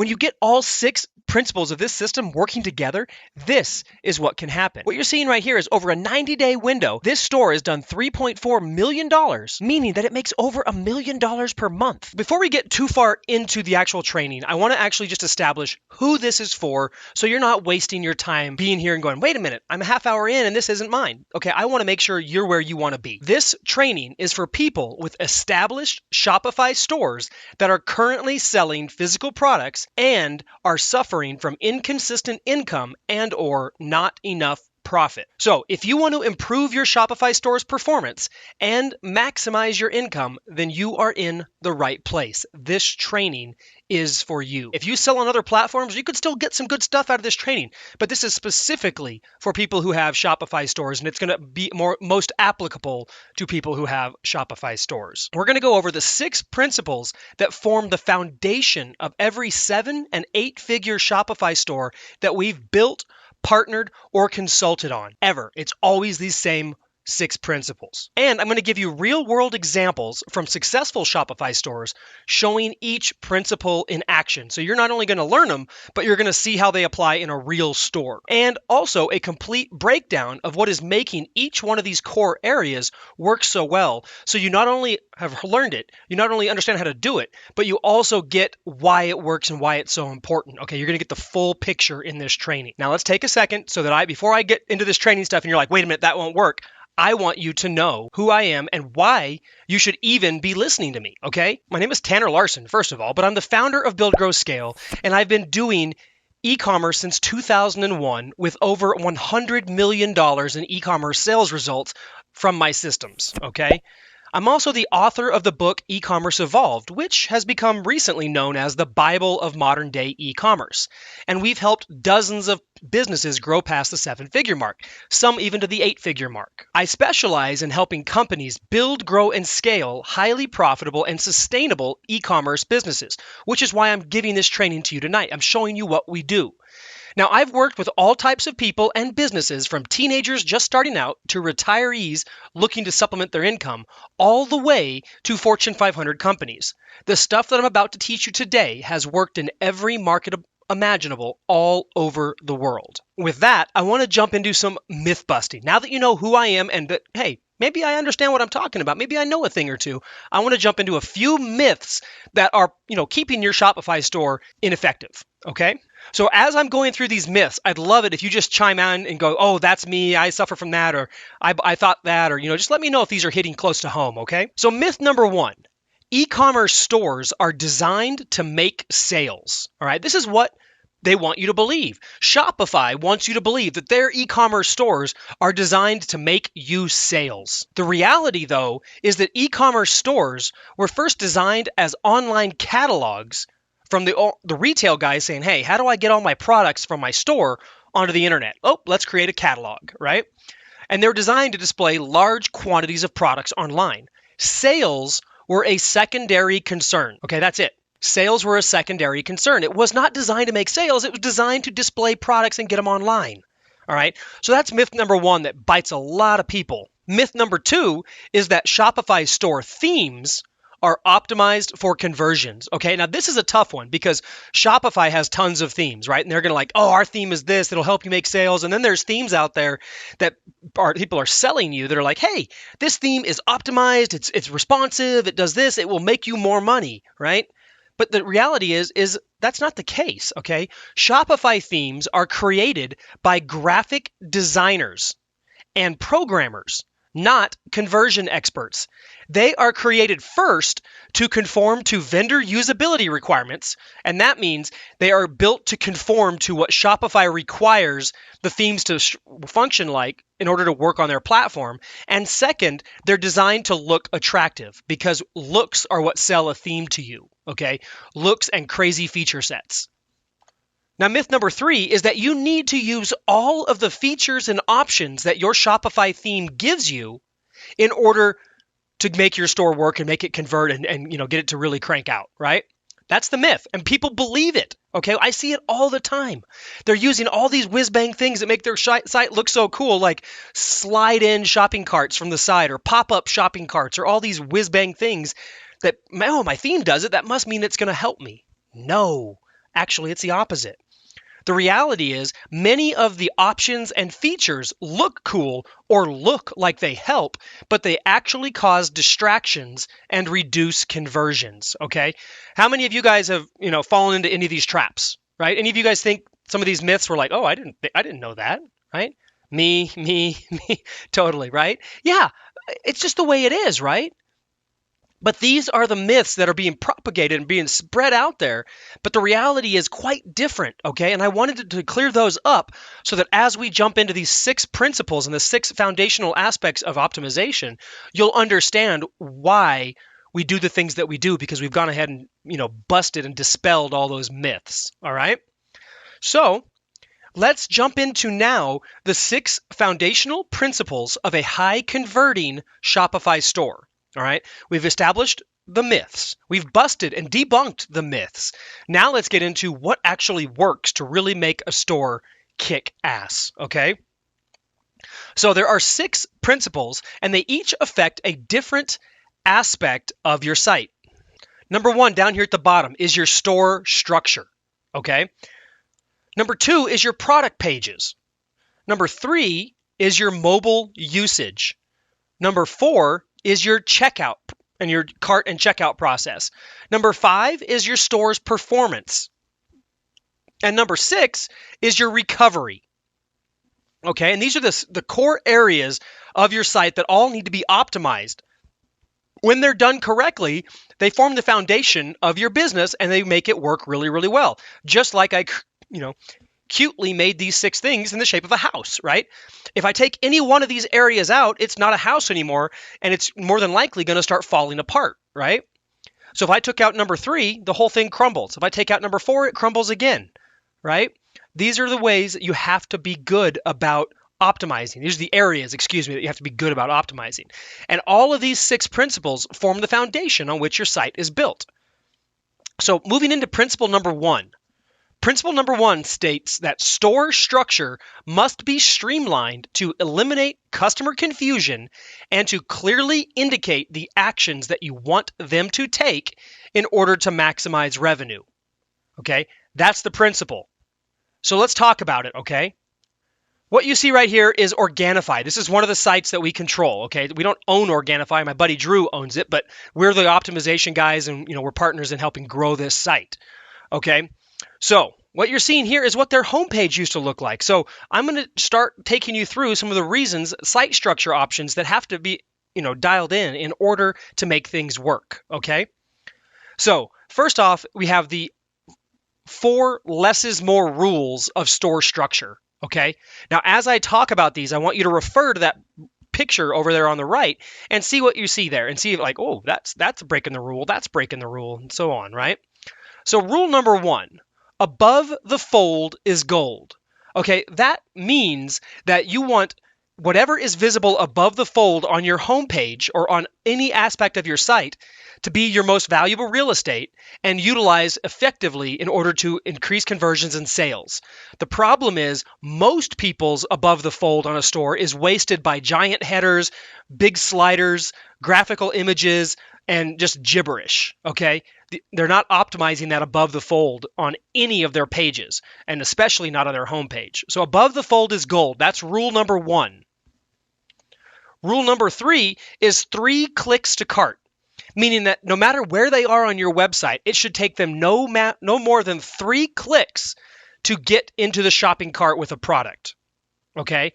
When you get all 6 principles of this system working together, this is what can happen. What you're seeing right here is over a 90-day window, this store has done $3.4 million, meaning that it makes over $1 million per month. Before we get too far into the actual training, I want to actually just establish who this is for so you're not wasting your time being here and going, wait a minute, I'm a half hour in and this isn't mine. Okay, I want to make sure you're where you want to be. This training is for people with established Shopify stores that are currently selling physical products and are suffering from inconsistent income and or not enough profit. So if you want to improve your Shopify store's performance and maximize your income, then you are in the right place. This training is for you. If you sell on other platforms, you could still get some good stuff out of this training, but this is specifically for people who have Shopify stores, and it's going to be most applicable to people who have Shopify stores. We're going to go over the 6 principles that form the foundation of every 7- and 8-figure Shopify store that we've built, partnered, or consulted on ever. It's always these same 6 principles. And I'm going to give you real-world examples from successful Shopify stores showing each principle in action. So you're not only going to learn them, but you're going to see how they apply in a real store. And also a complete breakdown of what is making each one of these core areas work so well. So you not only have learned it, you not only understand how to do it, but you also get why it works and why it's so important. Okay, you're going to get the full picture in this training. Now let's take a second so that before I get into this training stuff and you're like, wait a minute, that won't work. I want you to know who I am and why you should even be listening to me, okay? My name is Tanner Larsson, first of all, but I'm the founder of Build, Grow, Scale, and I've been doing e-commerce since 2001 with over $100 million in e-commerce sales results from my systems, okay? I'm also the author of the book E-commerce Evolved, which has become recently known as the Bible of modern day e-commerce. And we've helped dozens of businesses grow past the 7-figure mark, some even to the 8-figure mark. I specialize in helping companies build, grow, and scale highly profitable and sustainable e-commerce businesses, which is why I'm giving this training to you tonight. I'm showing you what we do. Now, I've worked with all types of people and businesses, from teenagers just starting out to retirees looking to supplement their income, all the way to Fortune 500 companies. The stuff that I'm about to teach you today has worked in every market imaginable all over the world. With that, I want to jump into some myth busting. Now that you know who I am and that, hey, maybe I understand what I'm talking about, maybe I know a thing or two, I want to jump into a few myths that are, keeping your Shopify store ineffective, okay? So as I'm going through these myths, I'd love it if you just chime in and go, oh, that's me, I suffer from that, or I thought that, or, just let me know if these are hitting close to home, okay? So myth number 1, e-commerce stores are designed to make sales, all right? This is what they want you to believe. Shopify wants you to believe that their e-commerce stores are designed to make you sales. The reality, though, is that e-commerce stores were first designed as online catalogs from the retail guys saying, hey, how do I get all my products from my store onto the internet? Oh, let's create a catalog, right? And they're designed to display large quantities of products online. Sales were a secondary concern. Okay, that's it. Sales were a secondary concern. It was not designed to make sales. It was designed to display products and get them online. All right. So that's myth number 1 that bites a lot of people. Myth number 2 is that Shopify store themes are optimized for conversions. Okay, now this is a tough one because Shopify has tons of themes, right? And they're going to our theme is this, it'll help you make sales. And then there's themes out there that people are selling you that are like, hey, this theme is optimized, it's responsive, it does this, it will make you more money, right? But the reality is that's not the case, okay? Shopify themes are created by graphic designers and programmers, not conversion experts. They are created first to conform to vendor usability requirements, and that means they are built to conform to what Shopify requires the themes to function like in order to work on their platform. And second, they're designed to look attractive because looks are what sell a theme to you, okay? Looks and crazy feature sets. Now, myth number 3 is that you need to use all of the features and options that your Shopify theme gives you in order to make your store work and make it convert and get it to really crank out, right? That's the myth, and people believe it, okay? I see it all the time. They're using all these whiz-bang things that make their site look so cool, like slide-in shopping carts from the side or pop-up shopping carts or all these whiz-bang things that, oh, my theme does it, that must mean it's going to help me. No. Actually, it's the opposite. The reality is many of the options and features look cool or look like they help, but they actually cause distractions and reduce conversions, okay? How many of you guys have, fallen into any of these traps, right? Any of you guys think some of these myths were like, "Oh, I didn't know that," right? Me, totally, right? Yeah, it's just the way it is, right? But these are the myths that are being propagated and being spread out there. But the reality is quite different, okay? And I wanted to clear those up so that as we jump into these 6 principles and the 6 foundational aspects of optimization, you'll understand why we do the things that we do, because we've gone ahead and, busted and dispelled all those myths, all right? So let's jump into now the 6 foundational principles of a high converting Shopify store. All right, we've established the myths. We've busted and debunked the myths. Now let's get into what actually works to really make a store kick ass, okay? So there are 6 principles, and they each affect a different aspect of your site. Number 1, down here at the bottom, is your store structure, okay? Number 2 is your product pages. Number 3 is your mobile usage. Number 4 is your checkout and your cart and checkout process. Number 5 is your store's performance. And number 6 is your recovery. Okay, and these are the core areas of your site that all need to be optimized. When they're done correctly, they form the foundation of your business and they make it work really, really well. Just like I, cutely made these 6 things in the shape of a house, right? If I take any one of these areas out, it's not a house anymore, and it's more than likely going to start falling apart, right? So if I took out number 3, the whole thing crumbles. If I take out number 4, it crumbles again, right? These are the ways that you have to be good about optimizing. These are the areas, that you have to be good about optimizing. And all of these 6 principles form the foundation on which your site is built. So moving into principle number 1. Principle number 1 states that store structure must be streamlined to eliminate customer confusion and to clearly indicate the actions that you want them to take in order to maximize revenue. Okay, that's the principle. So let's talk about it, okay? What you see right here is Organifi. This is one of the sites that we control, okay? We don't own Organifi. My buddy Drew owns it, but we're the optimization guys and we're partners in helping grow this site, okay? So what you're seeing here is what their homepage used to look like. So I'm going to start taking you through some of the reasons, site structure options that have to be, dialed in order to make things work, okay? So first off, we have the 4 less is more rules of store structure, okay? Now, as I talk about these, I want you to refer to that picture over there on the right and see what you see there and see like, oh, that's breaking the rule, that's breaking the rule, and so on, right? So rule number 1, above the fold is gold. Okay, that means that you want whatever is visible above the fold on your homepage or on any aspect of your site to be your most valuable real estate and utilize effectively in order to increase conversions and sales. The problem is most people's above the fold on a store is wasted by giant headers, big sliders, graphical images, and just gibberish, okay? They're not optimizing that above the fold on any of their pages, and especially not on their homepage. So above the fold is gold. That's rule number 1. Rule number 3 is 3 clicks to cart, meaning that no matter where they are on your website, it should take them no more than 3 clicks to get into the shopping cart with a product, okay?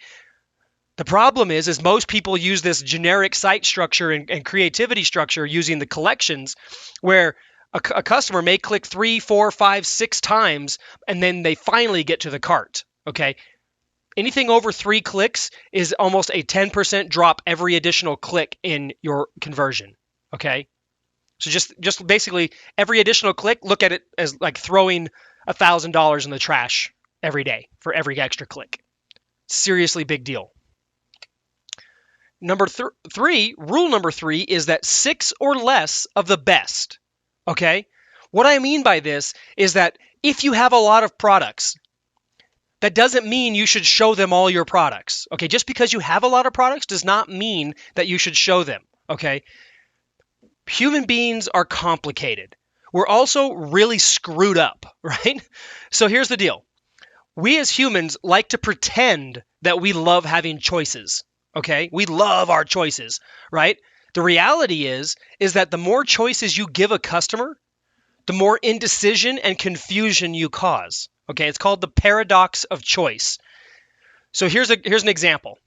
The problem is most people use this generic site structure and creativity structure using the collections where a customer may click 3, 4, 5, 6 times and then they finally get to the cart, okay? Anything over 3 clicks is almost a 10% drop every additional click in your conversion, okay? So just basically every additional click, look at it as like throwing $1,000 in the trash every day for every extra click. Seriously big deal. Rule number 3 is that 6 or less of the best, okay? What I mean by this is that if you have a lot of products, that doesn't mean you should show them all your products, okay? Just because you have a lot of products does not mean that you should show them, okay? Human beings are complicated. we're also really screwed up, right? So here's the deal. We as humans like to pretend that we love having choices, okay? We love our choices, right? The reality is that the more choices you give a customer, the more indecision and confusion you cause, okay? It's called the paradox of choice. So here's an example.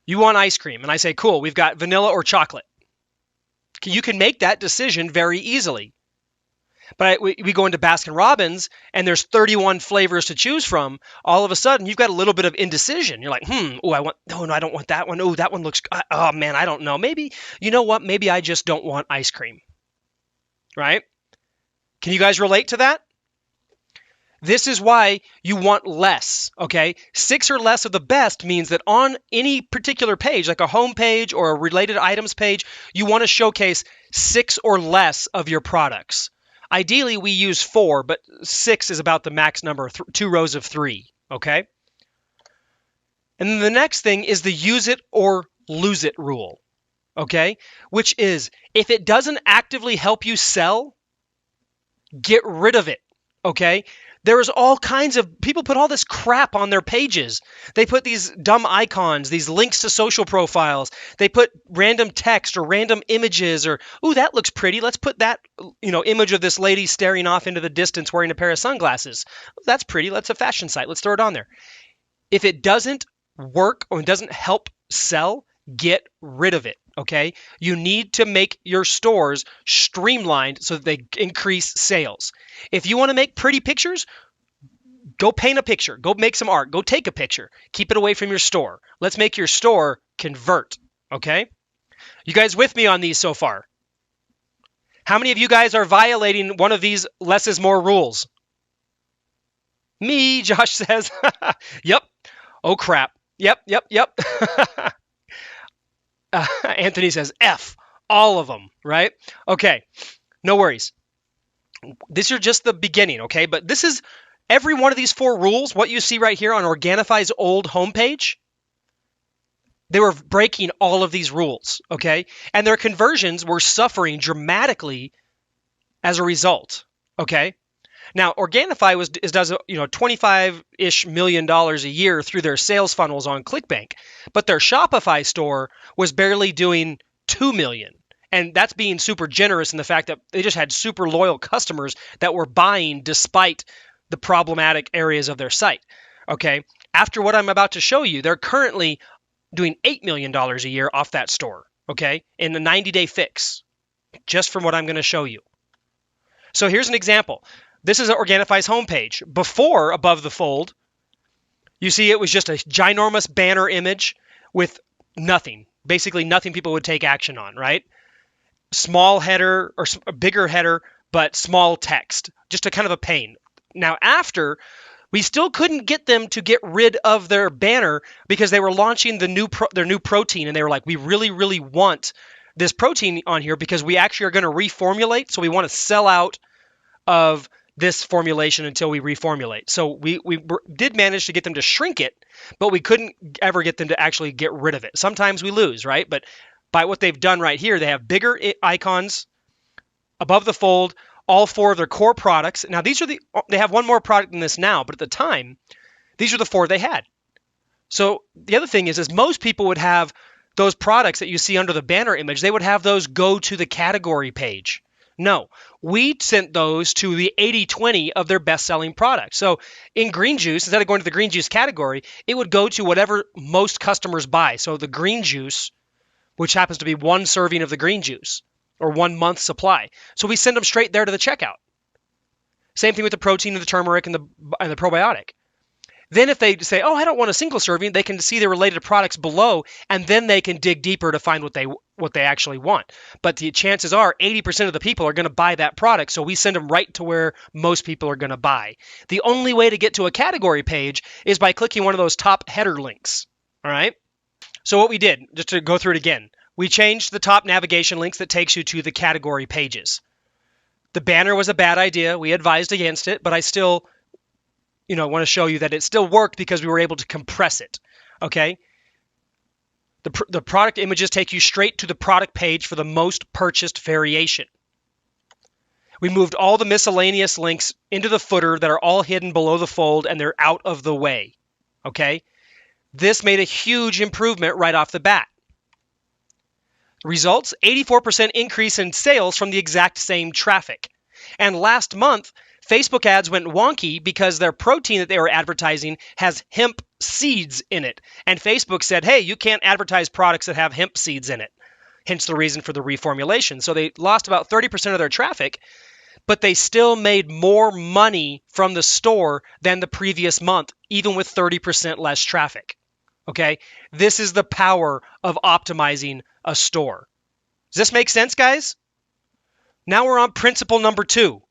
You want ice cream, and I say, cool, we've got vanilla or chocolate. You can make that decision very easily. But we go into Baskin-Robbins, and there's 31 flavors to choose from. All of a sudden, you've got a little bit of indecision. You're like, no, I don't want that one. Oh, that one looks, oh man, I don't know. Maybe, you know what? Maybe I just don't want ice cream, right? Can you guys relate to that? This is why you want less, okay? 6 or less of the best means that on any particular page, like a home page or a related items page, you want to showcase 6 or less of your products. Ideally, we use 4, but 6 is about the max number, 2 rows of 3, okay? And then the next thing is the use it or lose it rule, okay? Which is, if it doesn't actively help you sell, get rid of it, okay? There's all kinds of, people put all this crap on their pages. They put these dumb icons, these links to social profiles. They put random text or random images or, ooh, that looks pretty. Let's put that, image of this lady staring off into the distance wearing a pair of sunglasses. That's pretty. That's a fashion site. Let's throw it on there. If it doesn't work or it doesn't help sell, get rid of it, okay? You need to make your stores streamlined so that they increase sales. If you want to make pretty pictures, go paint a picture. Go make some art. Go take a picture. Keep it away from your store. Let's make your store convert, okay? You guys with me on these so far? How many of you guys are violating one of these less is more rules? Me, Josh says. Yep. Oh, crap. Yep. Anthony says, F, all of them, right? Okay, no worries. These are just the beginning, okay? But this is every one of these 4 rules, what you see right here on Organifi's old homepage, they were breaking all of these rules, okay? And their conversions were suffering dramatically as a result, okay? Now, Organifi does $25-ish million a year through their sales funnels on ClickBank, but their Shopify store was barely doing $2 million. And that's being super generous in the fact that they just had super loyal customers that were buying despite the problematic areas of their site. Okay. After what I'm about to show you, they're currently doing $8 million a year off that store. Okay. In a 90-day fix, just from what I'm going to show you. So here's an example. This is Organifi's homepage. Before, above the fold, you see it was just a ginormous banner image with nothing. Basically nothing people would take action on, right? Small header or a bigger header, but small text. Just a kind of a pain. Now after, we still couldn't get them to get rid of their banner because they were launching their new protein, and they were like, we really, really want this protein on here because we actually are going to reformulate, so we want to sell out of this formulation until we reformulate. So we did manage to get them to shrink it, but we couldn't ever get them to actually get rid of it. Sometimes we lose, right? But by what they've done right here, they have bigger icons above the fold, all 4 of their core products. Now they have one more product than this now, but at the time, these are the 4 they had. So the other thing is most people would have those products that you see under the banner image, they would have those go to the category page. No, we sent those to the 80/20 of their best-selling products. So in green juice, instead of going to the green juice category, it would go to whatever most customers buy. So the green juice, which happens to be 1 serving of the green juice or 1 month supply. So we send them straight there to the checkout. Same thing with the protein and the turmeric and the probiotic. Then if they say, oh, I don't want a single serving, they can see the related products below, and then they can dig deeper to find what they actually want. But the chances are 80% of the people are going to buy that product, so we send them right to where most people are going to buy. The only way to get to a category page is by clicking one of those top header links, all right? So what we did, just to go through it again, we changed the top navigation links that takes you to the category pages. The banner was a bad idea. We advised against it, but I still want to show you that it still worked because we were able to compress it, okay? The product images take you straight to the product page for the most purchased variation. We moved all the miscellaneous links into the footer that are all hidden below the fold, and they're out of the way, okay? This made a huge improvement right off the bat. Results, 84% increase in sales from the exact same traffic. And last month, Facebook ads went wonky because their protein that they were advertising has hemp seeds in it. And Facebook said, hey, you can't advertise products that have hemp seeds in it. Hence the reason for the reformulation. So they lost about 30% of their traffic, but they still made more money from the store than the previous month, even with 30% less traffic. Okay? This is the power of optimizing a store. Does this make sense, guys? Now we're on principle number 2.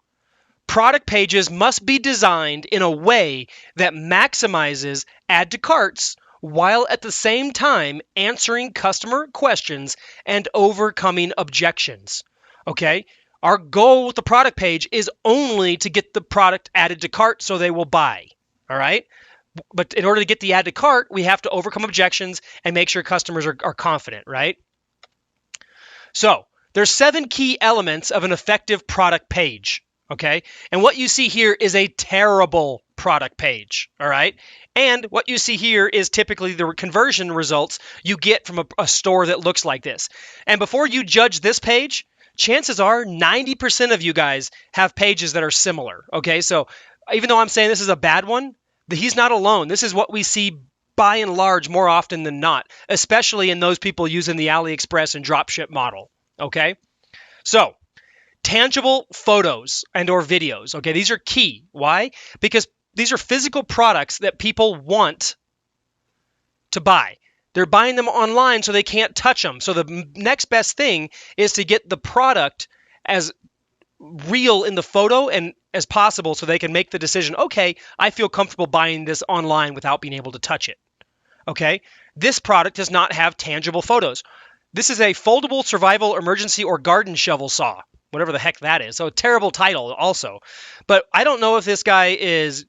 Product pages must be designed in a way that maximizes add to carts while at the same time answering customer questions and overcoming objections. Okay? Our goal with the product page is only to get the product added to cart so they will buy. All right? But in order to get the add to cart, we have to overcome objections and make sure customers are confident, right? So there's 7 key elements of an effective product page, okay? And what you see here is a terrible product page, all right? And what you see here is typically the conversion results you get from a store that looks like this. And before you judge this page, chances are 90% of you guys have pages that are similar, okay? So even though I'm saying this is a bad one, he's not alone. This is what we see by and large more often than not, especially in those people using the AliExpress and dropship model, okay? So, tangible photos and or videos, okay? These are key. Why? Because these are physical products that people want to buy. They're buying them online so they can't touch them. So the next best thing is to get the product as real in the photo and as possible so they can make the decision, okay, I feel comfortable buying this online without being able to touch it. Okay? This product does not have tangible photos. This is a foldable survival emergency or garden shovel saw, whatever the heck that is. So a terrible title also. But I don't know if this guy is,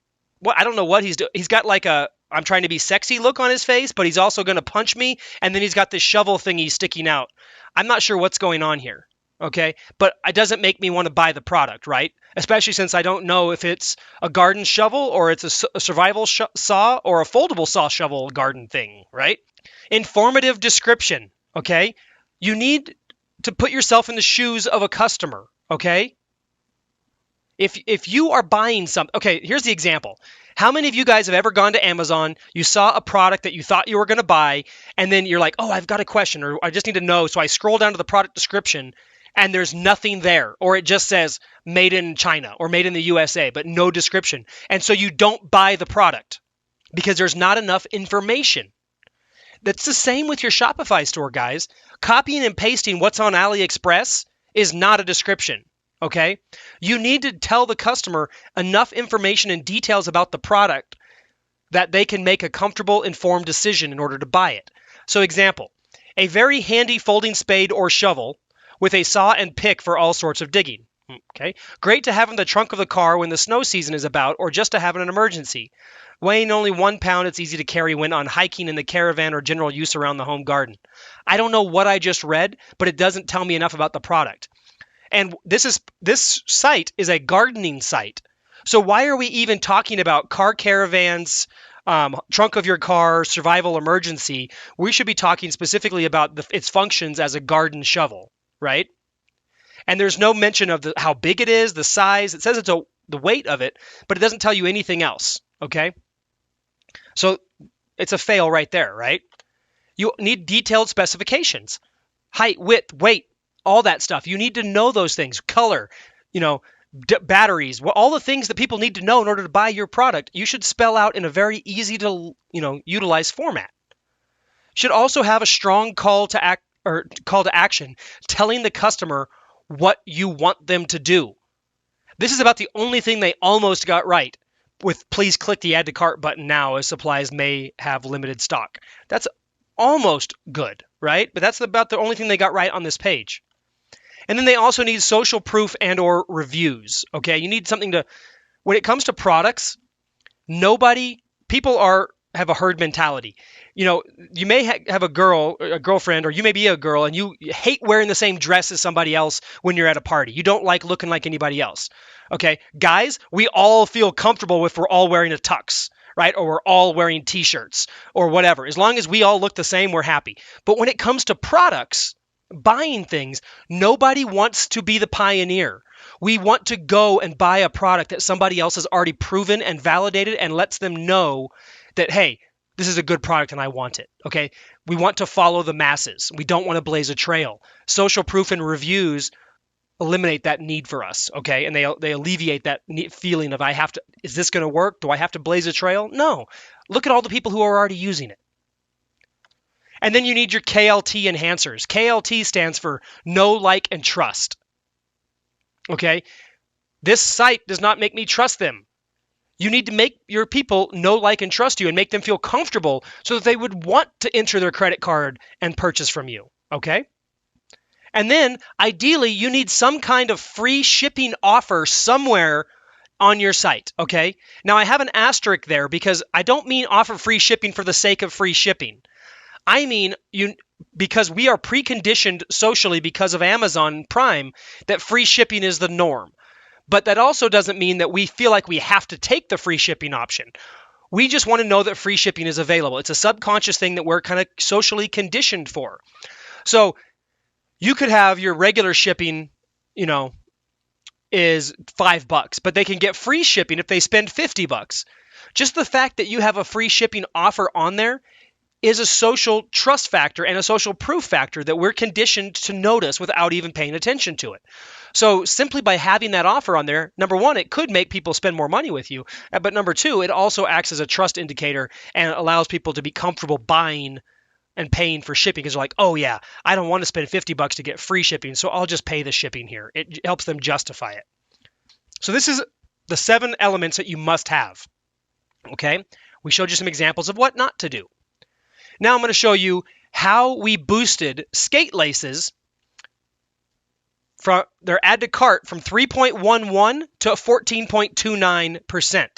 I don't know what he's doing. He's got like a, I'm trying to be sexy look on his face, but he's also going to punch me. And then he's got this shovel thingy sticking out. I'm not sure what's going on here. Okay, but it doesn't make me want to buy the product, right? Especially since I don't know if it's a garden shovel or it's a survival saw or a foldable saw shovel garden thing, right? Informative description, okay? You need to put yourself in the shoes of a customer, okay? If you are buying something, okay, here's the example. How many of you guys have ever gone to Amazon, you saw a product that you thought you were going to buy, and then you're like, oh, I've got a question, or I just need to know, so I scroll down to the product description, and there's nothing there, or it just says made in China or made in the USA, but no description. And so you don't buy the product because there's not enough information. That's the same with your Shopify store, guys. Copying and pasting what's on AliExpress is not a description, okay? You need to tell the customer enough information and details about the product that they can make a comfortable, informed decision in order to buy it. So example, a very handy folding spade or shovel with a saw and pick for all sorts of digging. Okay, great to have in the trunk of the car when the snow season is about or just to have in an emergency. Weighing only 1 pound, it's easy to carry when on hiking in the caravan or general use around the home garden. I don't know what I just read, but it doesn't tell me enough about the product. And this site is a gardening site. So why are we even talking about car caravans, trunk of your car, survival emergency? We should be talking specifically about its functions as a garden shovel. Right? And there's no mention of how big it is, the size. It says it's the weight of it, but it doesn't tell you anything else. Okay? So it's a fail right there, right? You need detailed specifications. Height, width, weight, all that stuff. You need to know those things. Color, batteries, all the things that people need to know in order to buy your product, you should spell out in a very easy to, utilize format. Should also have a strong call to action, telling the customer what you want them to do. This is about the only thing they almost got right with please click the add to cart button now as supplies may have limited stock. That's almost good, right? But that's about the only thing they got right on this page. And then they also need social proof and or reviews, okay? You need something when it comes to products, people are have a herd mentality. You may have a girlfriend, or you may be a girl, and you hate wearing the same dress as somebody else when you're at a party. You don't like looking like anybody else. Okay, guys, we all feel comfortable if we're all wearing a tux, right? Or we're all wearing t-shirts or whatever. As long as we all look the same, we're happy. But when it comes to products, buying things, nobody wants to be the pioneer. We want to go and buy a product that somebody else has already proven and validated and lets them know that, hey, this is a good product and I want it, okay? We want to follow the masses. We don't want to blaze a trail. Social proof and reviews eliminate that need for us, okay? And they alleviate that feeling of, is this going to work? Do I have to blaze a trail? No. Look at all the people who are already using it. And then you need your KLT enhancers. KLT stands for know, like, and trust. Okay? This site does not make me trust them. You need to make your people know, like, and trust you and make them feel comfortable so that they would want to enter their credit card and purchase from you. Okay? And then, ideally, you need some kind of free shipping offer somewhere on your site. Okay? Now, I have an asterisk there because I don't mean offer free shipping for the sake of free shipping. I mean, because we are preconditioned socially because of Amazon Prime that free shipping is the norm. But that also doesn't mean that we feel like we have to take the free shipping option. We just want to know that free shipping is available. It's a subconscious thing that we're kind of socially conditioned for. So you could have your regular shipping, is $5, but they can get free shipping if they spend $50. Just the fact that you have a free shipping offer on there is a social trust factor and a social proof factor that we're conditioned to notice without even paying attention to it. So simply by having that offer on there, number one, it could make people spend more money with you. But number two, it also acts as a trust indicator and allows people to be comfortable buying and paying for shipping because they're like, oh yeah, I don't want to spend $50 to get free shipping, so I'll just pay the shipping here. It helps them justify it. So this is the 7 elements that you must have. Okay? We showed you some examples of what not to do. Now I'm going to show you how we boosted skate laces from their add to cart from 3.11 to 14.29%.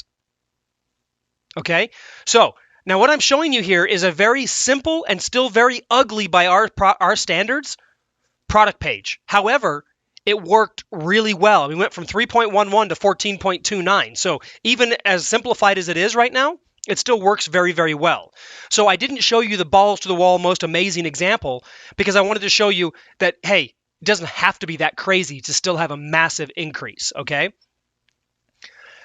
Okay, so now what I'm showing you here is a very simple and still very ugly by our standards product page. However, it worked really well. We went from 3.11 to 14.29. So even as simplified as it is right now, it still works very, very well. So I didn't show you the balls to the wall, most amazing example because I wanted to show you that, hey, it doesn't have to be that crazy to still have a massive increase, okay?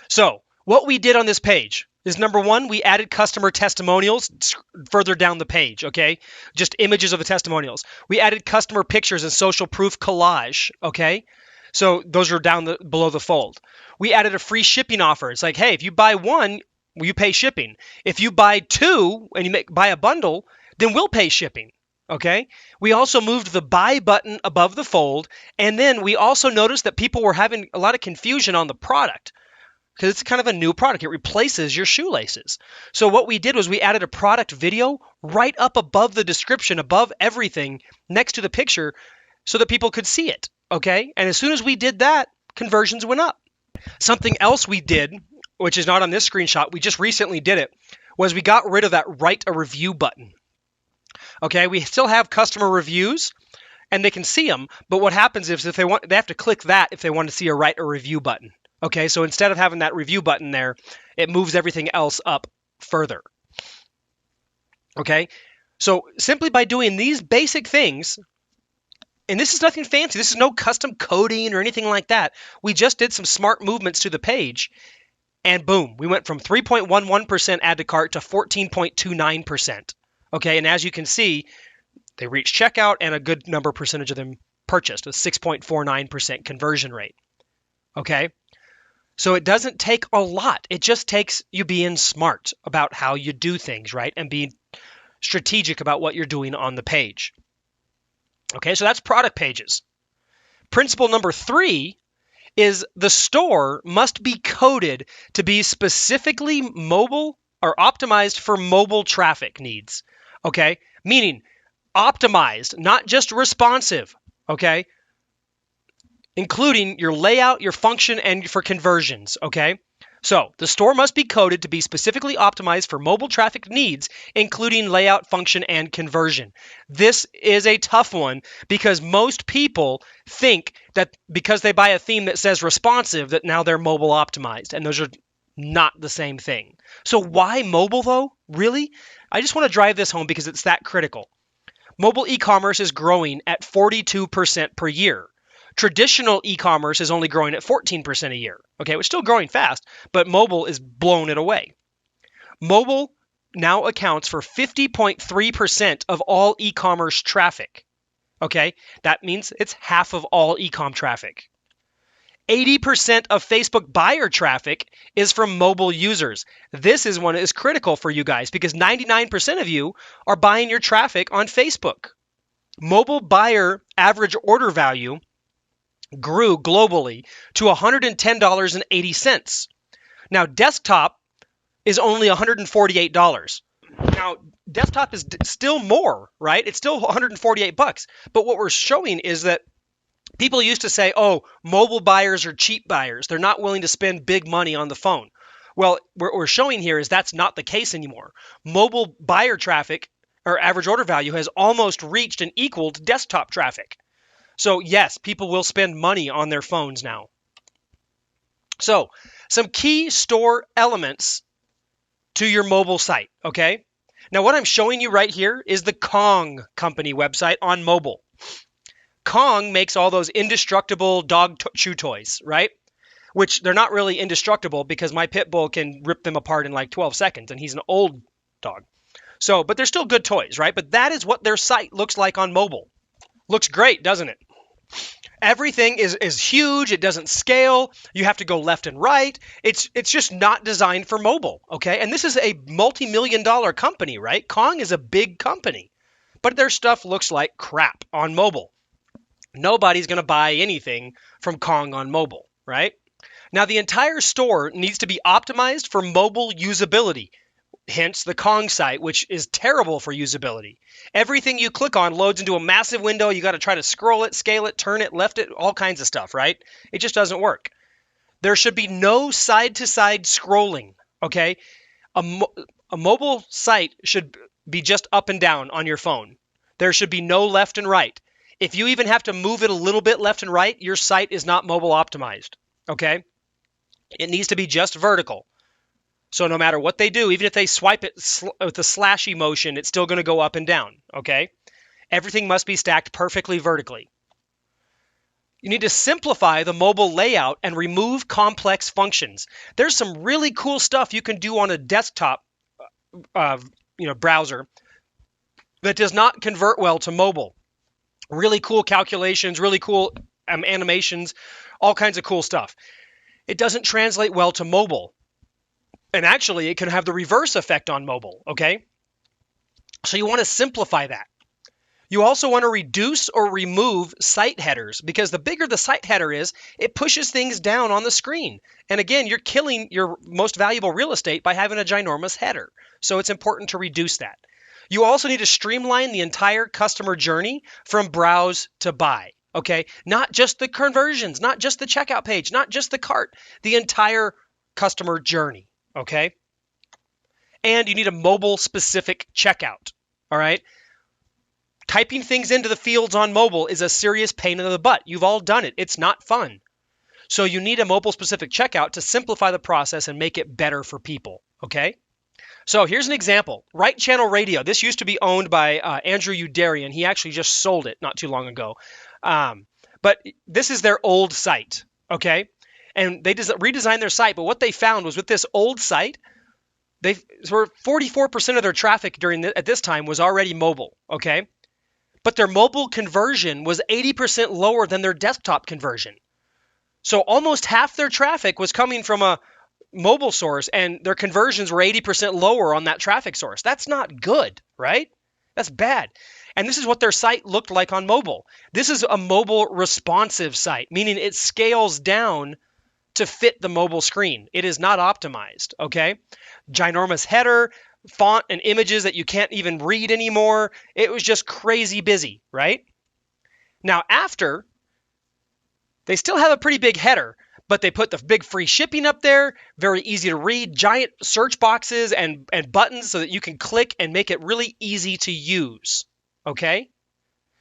So what we did on this page is, number one, we added customer testimonials further down the page, okay? Just images of the testimonials. We added customer pictures and social proof collage, okay? So those are down below the fold. We added a free shipping offer. It's like, hey, if you buy one, you pay shipping. If you buy 2 and you buy a bundle, then we'll pay shipping. Okay. We also moved the buy button above the fold. And then we also noticed that people were having a lot of confusion on the product because it's kind of a new product. It replaces your shoelaces. So what we did was we added a product video right up above the description, above everything next to the picture so that people could see it. Okay. And as soon as we did that, conversions went up. Something else we did, which is not on this screenshot, we just recently did it, was we got rid of that write a review button. Okay, we still have customer reviews and they can see them, but what happens is if they have to click that if they want to see a write a review button. Okay, so instead of having that review button there, it moves everything else up further. Okay, so simply by doing these basic things, and this is nothing fancy, this is no custom coding or anything like that. We just did some smart movements to the page. And boom, we went from 3.11% add to cart to 14.29%. Okay, and as you can see, they reached checkout and a good percentage of them purchased, a 6.49% conversion rate. Okay, so it doesn't take a lot. It just takes you being smart about how you do things, right? And being strategic about what you're doing on the page. Okay, so that's product pages. Principle number 3 is the store must be coded to be specifically mobile or optimized for mobile traffic needs. Okay, meaning optimized, not just responsive. Okay, including your layout, your function, and for conversions. Okay, So the store must be coded to be specifically optimized for mobile traffic needs, including layout, function, and conversion. This is a tough one because most people think that because they buy a theme that says responsive, that now they're mobile optimized, and those are not the same thing. So why mobile though? Really? I just want to drive this home because it's that critical. Mobile e-commerce is growing at 42% per year. Traditional e-commerce is only growing at 14% a year. Okay, it's still growing fast, but mobile is blowing it away. Mobile now accounts for 50.3% of all e-commerce traffic. Okay, that means it's half of all e-com traffic. 80% of Facebook buyer traffic is from mobile users. This is one that is critical for you guys because 99% of you are buying your traffic on Facebook. Mobile buyer average order value grew globally to $110.80. Now, desktop is only $148. Now, desktop is still more, right? It's still $148. But what we're showing is that people used to say, oh, mobile buyers are cheap buyers. They're not willing to spend big money on the phone. Well, what we're showing here is that's not the case anymore. Mobile buyer traffic or average order value has almost reached and equaled desktop traffic. So yes, people will spend money on their phones now. So some key store elements to your mobile site, okay? Now what I'm showing you right here is the Kong company website on mobile. Kong makes all those indestructible dog chew toys, right? Which they're not really indestructible because my pit bull can rip them apart in like 12 seconds and he's an old dog. So, but they're still good toys, right? But that is what their site looks like on mobile. Looks great, doesn't it? Everything is huge. It doesn't scale. You have to go left and right. It's just not designed for mobile, okay? And this is a multi-million-dollar company, right? Kong is a big company, but their stuff looks like crap on mobile. Nobody's going to buy anything from Kong on mobile, right? Now, the entire store needs to be optimized for mobile usability. Hence the Kong site, which is terrible for usability. Everything you click on loads into a massive window. You got to try to scroll it, scale it, turn it, left it, all kinds of stuff, right? It just doesn't work. There should be no side-to-side scrolling, okay? A mobile site should be just up and down on your phone. There should be no left and right. If you even have to move it a little bit left and right, your site is not mobile optimized, okay? It needs to be just vertical. So no matter what they do, even if they swipe it with a slashy motion, it's still going to go up and down, okay? Everything must be stacked perfectly vertically. You need to simplify the mobile layout and remove complex functions. There's some really cool stuff you can do on a desktop browser that does not convert well to mobile. Really cool calculations, really cool animations, all kinds of cool stuff. It doesn't translate well to mobile. And actually, it can have the reverse effect on mobile, okay? So you want to simplify that. You also want to reduce or remove site headers because the bigger the site header is, it pushes things down on the screen. And again, you're killing your most valuable real estate by having a ginormous header. So it's important to reduce that. You also need to streamline the entire customer journey from browse to buy, okay? Not just the conversions, not just the checkout page, not just the cart, the entire customer journey. Okay. And you need a mobile specific checkout. All right. Typing things into the fields on mobile is a serious pain in the butt. You've all done it. It's not fun. So you need a mobile specific checkout to simplify the process and make it better for people. Okay. So here's an example. Right Channel Radio. This used to be owned by Andrew Udarian. He actually just sold it not too long ago. But this is their old site. Okay. And they redesigned their site, but what they found was with this old site, 44% of their traffic at this time was already mobile, okay? But their mobile conversion was 80% lower than their desktop conversion. So almost half their traffic was coming from a mobile source, and their conversions were 80% lower on that traffic source. That's not good, right? That's bad. And this is what their site looked like on mobile. This is a mobile responsive site, meaning it scales down to fit the mobile screen. It is not optimized, okay? Ginormous header, font and images that you can't even read anymore. It was just crazy busy, right? Now after, they still have a pretty big header, but they put the big free shipping up there, very easy to read, giant search boxes and buttons so that you can click and make it really easy to use, okay?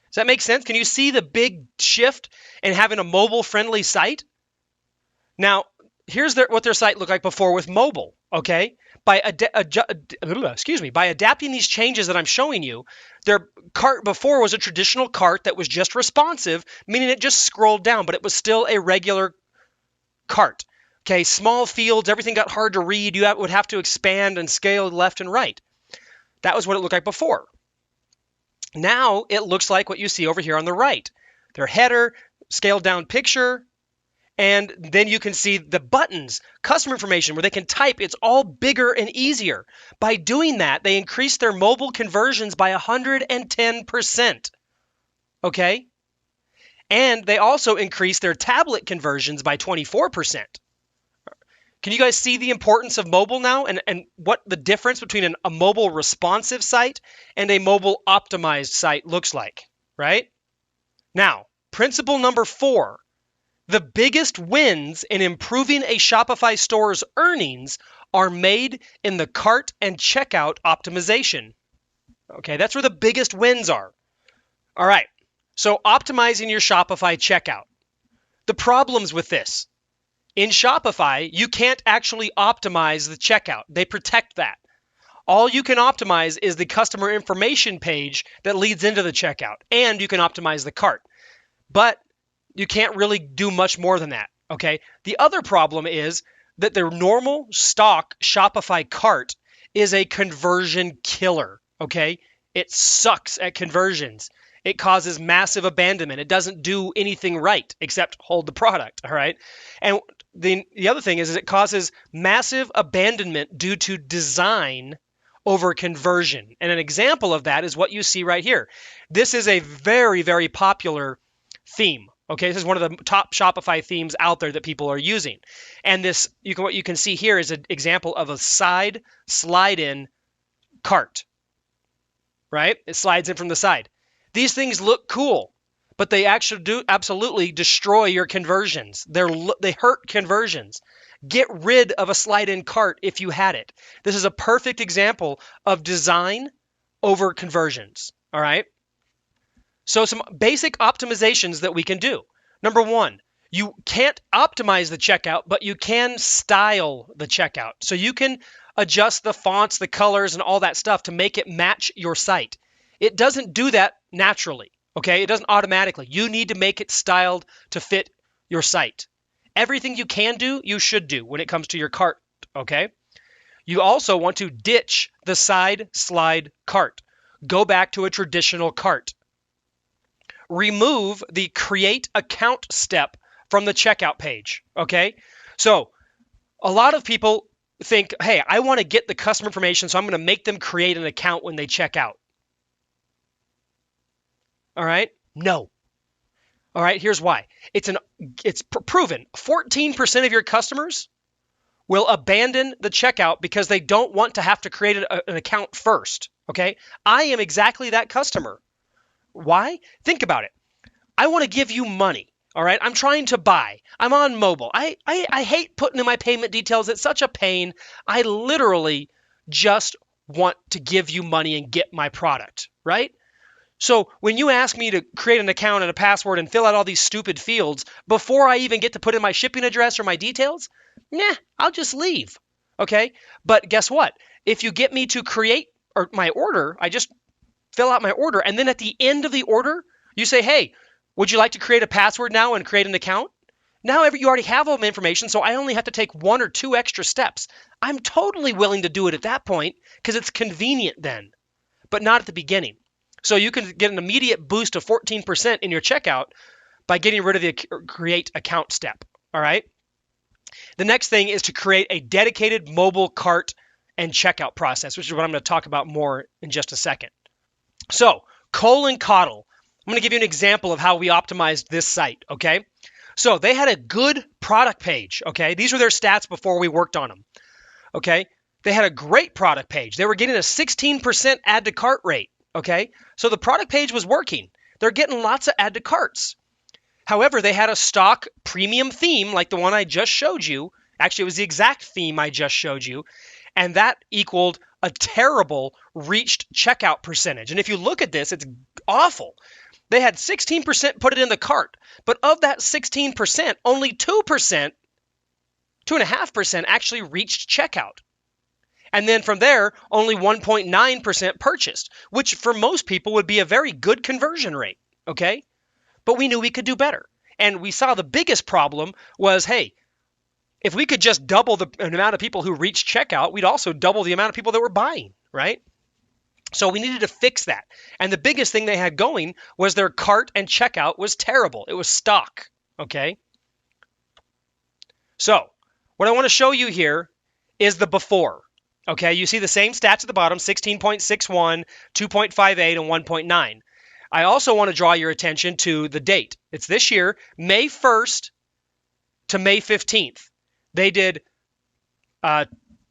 Does that make sense? Can you see the big shift in having a mobile-friendly site? Now, here's what their site looked like before with mobile, okay? By adapting these changes that I'm showing you, their cart before was a traditional cart that was just responsive, meaning it just scrolled down, but it was still a regular cart. Okay, small fields, everything got hard to read. You would have to expand and scale left and right. That was what it looked like before. Now it looks like what you see over here on the right. Their header, scaled down picture, and then you can see the buttons, customer information, where they can type. It's all bigger and easier. By doing that, they increased their mobile conversions by 110%. Okay? And they also increased their tablet conversions by 24%. Can you guys see the importance of mobile now and what the difference between a mobile responsive site and a mobile optimized site looks like, right? Now, principle number 4, the biggest wins in improving a Shopify store's earnings are made in the cart and checkout optimization. Okay, that's where the biggest wins are. All right. So optimizing your Shopify checkout. The problems with this. In Shopify, you can't actually optimize the checkout. They protect that. All you can optimize is the customer information page that leads into the checkout, and you can optimize the cart. But you can't really do much more than that, okay? The other problem is that their normal stock Shopify cart is a conversion killer, okay? It sucks at conversions. It causes massive abandonment. It doesn't do anything right except hold the product, all right? And the other thing is it causes massive abandonment due to design over conversion. And an example of that is what you see right here. This is a very, very popular theme. Okay, this is one of the top Shopify themes out there that people are using. And this, what you can see here is an example of a side slide-in cart, right? It slides in from the side. These things look cool, but they actually do absolutely destroy your conversions. They hurt conversions. Get rid of a slide-in cart if you had it. This is a perfect example of design over conversions, all right? So some basic optimizations that we can do. Number 1, you can't optimize the checkout, but you can style the checkout. So you can adjust the fonts, the colors, and all that stuff to make it match your site. It doesn't do that naturally, okay? It doesn't automatically. You need to make it styled to fit your site. Everything you can do, you should do when it comes to your cart, okay? You also want to ditch the side slide cart. Go back to a traditional cart. Remove the create account step from the checkout page, okay? So a lot of people think, hey, I want to get the customer information, so I'm going to make them create an account when they check out. All right? No. All right, here's why. It's proven 14% of your customers will abandon the checkout because they don't want to have to create an account first, okay? I am exactly that customer. Why? Think about it. I want to give you money, all right? I'm trying to buy. I'm on mobile. I hate putting in my payment details. It's such a pain. I literally just want to give you money and get my product, right? So when you ask me to create an account and a password and fill out all these stupid fields before I even get to put in my shipping address or my details, I'll just leave, okay? But guess what? If you get me to create my order, I just fill out my order, and then at the end of the order, you say, hey, would you like to create a password now and create an account? Now you already have all my information, so I only have to take 1 or 2 extra steps. I'm totally willing to do it at that point because it's convenient then, but not at the beginning. So you can get an immediate boost of 14% in your checkout by getting rid of the create account step, all right? The next thing is to create a dedicated mobile cart and checkout process, which is what I'm going to talk about more in just a second. So, Cole and Coddle, I'm going to give you an example of how we optimized this site, okay? So they had a good product page, okay? These were their stats before we worked on them, okay? They had a great product page. They were getting a 16% add to cart rate, okay? So the product page was working. They're getting lots of add to carts. However, they had a stock premium theme like the one I just showed you. Actually, it was the exact theme I just showed you. And that equaled a terrible reached checkout percentage. And if you look at this, it's awful. They had 16% put it in the cart. But of that 16%, only 2%, 2.5% actually reached checkout. And then from there, only 1.9% purchased, which for most people would be a very good conversion rate, okay? But we knew we could do better. And we saw the biggest problem was, hey, if we could just double the amount of people who reached checkout, we'd also double the amount of people that were buying, right? So we needed to fix that. And the biggest thing they had going was their cart and checkout was terrible. It was stock, okay? So what I want to show you here is the before. Okay, you see the same stats at the bottom, 16.61, 2.58, and 1.9. I also want to draw your attention to the date. It's this year, May 1st to May 15th. They did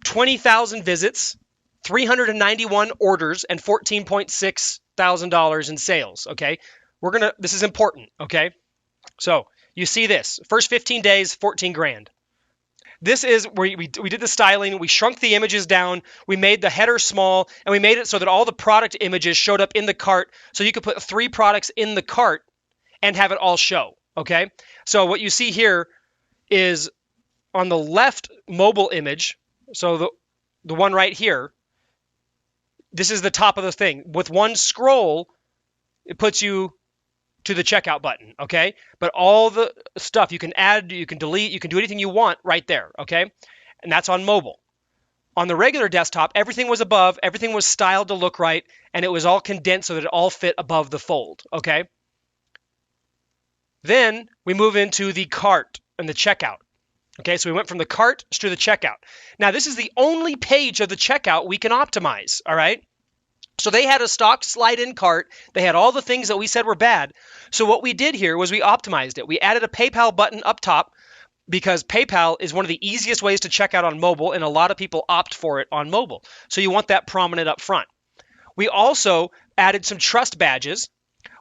20,000 visits, 391 orders, and $14.6 thousand in sales, okay? This is important, okay? So you see this, first 15 days, 14 grand. This is where we did the styling, we shrunk the images down, we made the header small, and we made it so that all the product images showed up in the cart, so you could put 3 products in the cart and have it all show, okay? So what you see here is on the left mobile image, so the one right here, this is the top of the thing. With one scroll, it puts you to the checkout button, okay? But all the stuff you can add, you can delete, you can do anything you want right there, okay? And that's on mobile. On the regular desktop, everything was above, everything was styled to look right, and it was all condensed so that it all fit above the fold, okay? Then we move into the cart and the checkout. Okay, so we went from the cart to the checkout. Now, this is the only page of the checkout we can optimize, all right? So they had a stock slide-in cart. They had all the things that we said were bad. So what we did here was we optimized it. We added a PayPal button up top because PayPal is one of the easiest ways to check out on mobile, and a lot of people opt for it on mobile. So you want that prominent up front. We also added some trust badges.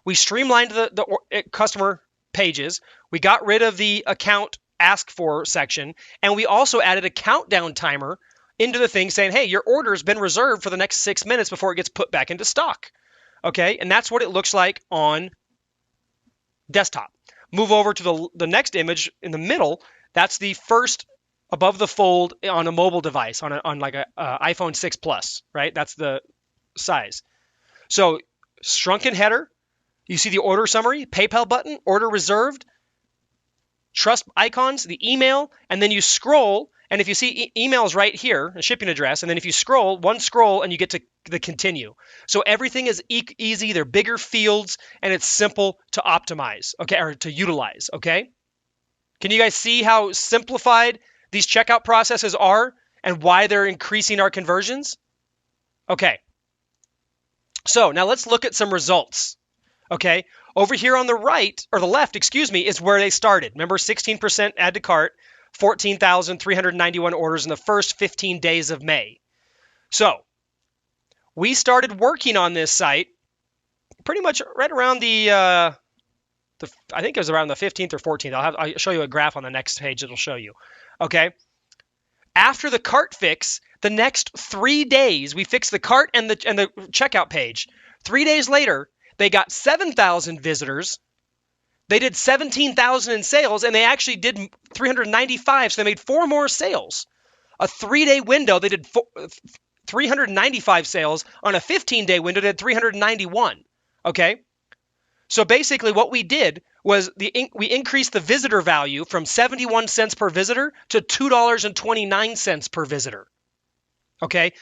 We streamlined the customer pages. We got rid of the account ask for section, and we also added a countdown timer into the thing saying, hey, your order has been reserved for the next 6 minutes before it gets put back into stock. Okay, and that's what it looks like on desktop. Move over to the next image in the middle. That's the first above the fold on a mobile device, on like a iPhone 6 Plus, right? That's the size. So shrunken header, you see the order summary, PayPal button, order reserved, trust icons, the email, and then you scroll, and if you see emails right here, a shipping address, and then if you scroll, one scroll, and you get to the continue. So everything is easy, they're bigger fields, and it's simple to optimize, okay, or to utilize, okay? Can you guys see how simplified these checkout processes are and why they're increasing our conversions? Okay. So now let's look at some results, okay? Over here on the right, or the left, excuse me, is where they started. Remember, 16% add to cart, 14,391 orders in the first 15 days of May. So we started working on this site pretty much right around I think it was around the 15th or 14th. I'll show you a graph on the next page that'll show you. Okay. After the cart fix, the next 3 days, we fixed the cart and the checkout page. 3 days later, they got 7,000 visitors. They did 17,000 in sales, and they actually did 395, so they made 4 more sales. A 3-day window, they did 395 sales. On a 15-day window, they did 391. Okay? So basically what we did was we increased the visitor value from 71 cents per visitor to $2.29 per visitor. Okay?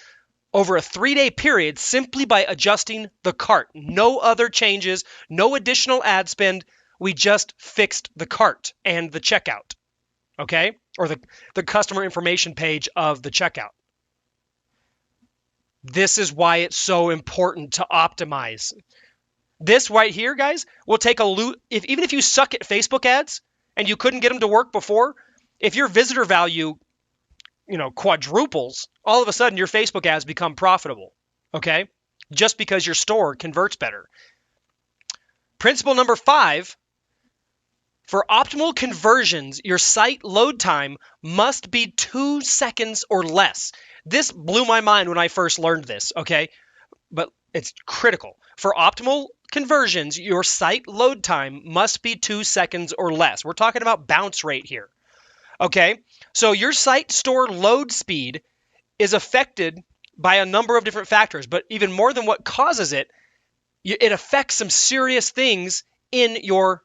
Over a 3-day period, simply by adjusting the cart. No other changes, no additional ad spend. We just fixed the cart and the checkout, okay? Or the customer information page of the checkout. This is why it's so important to optimize. This right here, guys, will take a loot. Even if you suck at Facebook ads and you couldn't get them to work before, if your visitor value quadruples, all of a sudden your Facebook ads become profitable, okay? Just because your store converts better. Principle number 5, For optimal conversions, your site load time must be 2 seconds or less. This blew my mind when I first learned this, okay? But it's critical. For optimal conversions, your site load time must be 2 seconds or less. We're talking about bounce rate here, okay? So your site store load speed is affected by a number of different factors, but even more than what causes it, it affects some serious things in your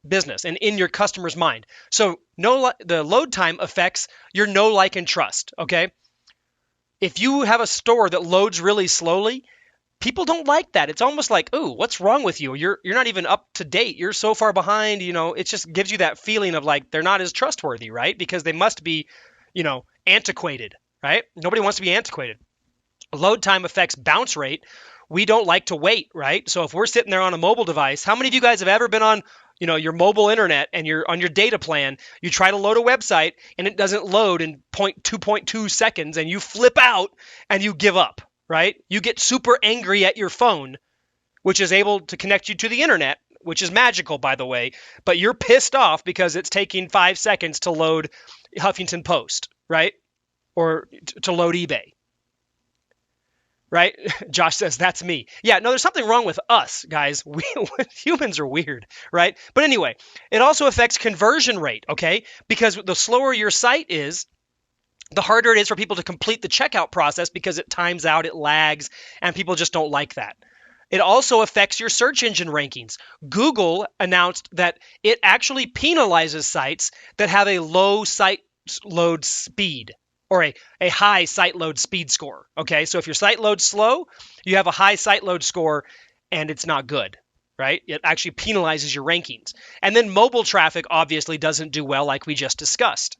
business and in your customer's mind. So the load time affects your know, like, and trust, okay? If you have a store that loads really slowly, people don't like that. It's almost like, ooh, what's wrong with you? You're not even up to date. You're so far behind, it just gives you that feeling of like they're not as trustworthy, right? Because they must be, antiquated, right? Nobody wants to be antiquated. Load time affects bounce rate. We don't like to wait, right? So if we're sitting there on a mobile device, how many of you guys have ever been on, your mobile internet and you're on your data plan, you try to load a website and it doesn't load in 2.2 seconds and you flip out and you give up, right? You get super angry at your phone, which is able to connect you to the internet, which is magical, by the way, but you're pissed off because it's taking 5 seconds to load Huffington Post, right? Or to load eBay. Right? Josh says, that's me. Yeah, no, there's something wrong with us, guys. Humans are weird, right? But anyway, it also affects conversion rate, okay? Because the slower your site is, the harder it is for people to complete the checkout process because it times out, it lags, and people just don't like that. It also affects your search engine rankings. Google announced that it actually penalizes sites that have a low site load speed, or a high site load speed score, okay? So if your site loads slow, you have a high site load score, and it's not good, right? It actually penalizes your rankings. And then mobile traffic obviously doesn't do well, like we just discussed.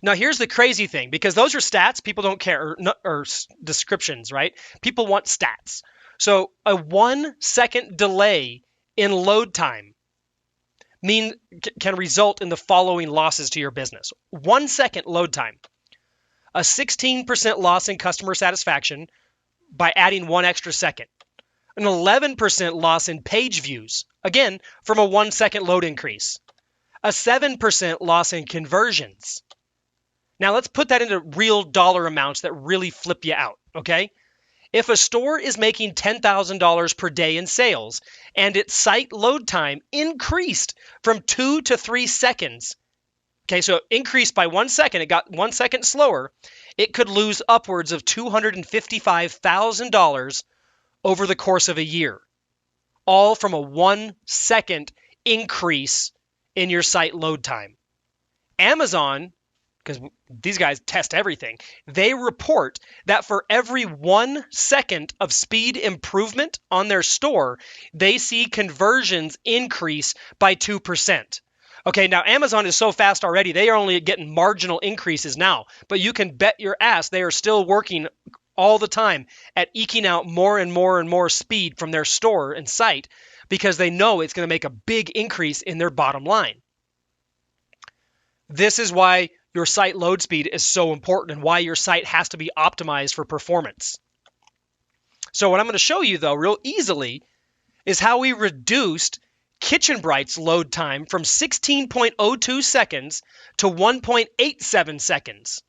Now, here's the crazy thing, because those are stats, people don't care, or descriptions, right? People want stats. So a 1 second delay in load time can result in the following losses to your business. 1 second load time, a 16% loss in customer satisfaction by adding 1 extra second, an 11% loss in page views, again, from a 1 second load increase, a 7% loss in conversions. Now let's put that into real dollar amounts that really flip you out, okay? If a store is making $10,000 per day in sales and its site load time increased from 2 to 3 seconds, okay, so it increased by 1 second, it got 1 second slower, it could lose upwards of $255,000 over the course of a year, all from a 1 second increase in your site load time. Amazon, because these guys test everything, they report that for every 1 second of speed improvement on their store, they see conversions increase by 2%. Okay, now Amazon is so fast already, they are only getting marginal increases now, but you can bet your ass they are still working all the time at eking out more and more and more speed from their store and site because they know it's going to make a big increase in their bottom line. This is why your site load speed is so important and why your site has to be optimized for performance. So what I'm going to show you, though, real easily is how we reduced kitchenbrights load time from 16.02 seconds to 1.87 seconds.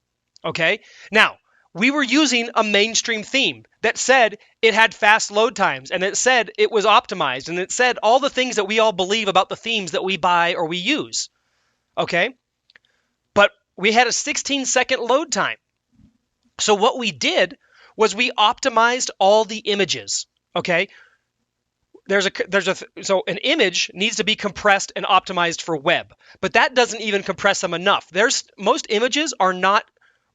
Okay? Now, we were using a mainstream theme that said it had fast load times, and it said it was optimized, and it said all the things that we all believe about the themes that we buy or we use. Okay? But we had a 16-second load time. So what we did was we optimized all the images, okay? So an image needs to be compressed and optimized for web, but that doesn't even compress them enough. Most images are not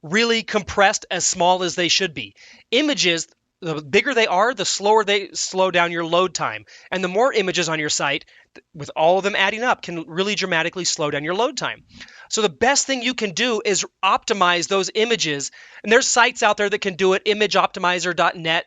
really compressed as small as they should be. Images, the bigger they are, the slower they slow down your load time. And the more images on your site, with all of them adding up, can really dramatically slow down your load time. So the best thing you can do is optimize those images. And there's sites out there that can do it, imageoptimizer.net.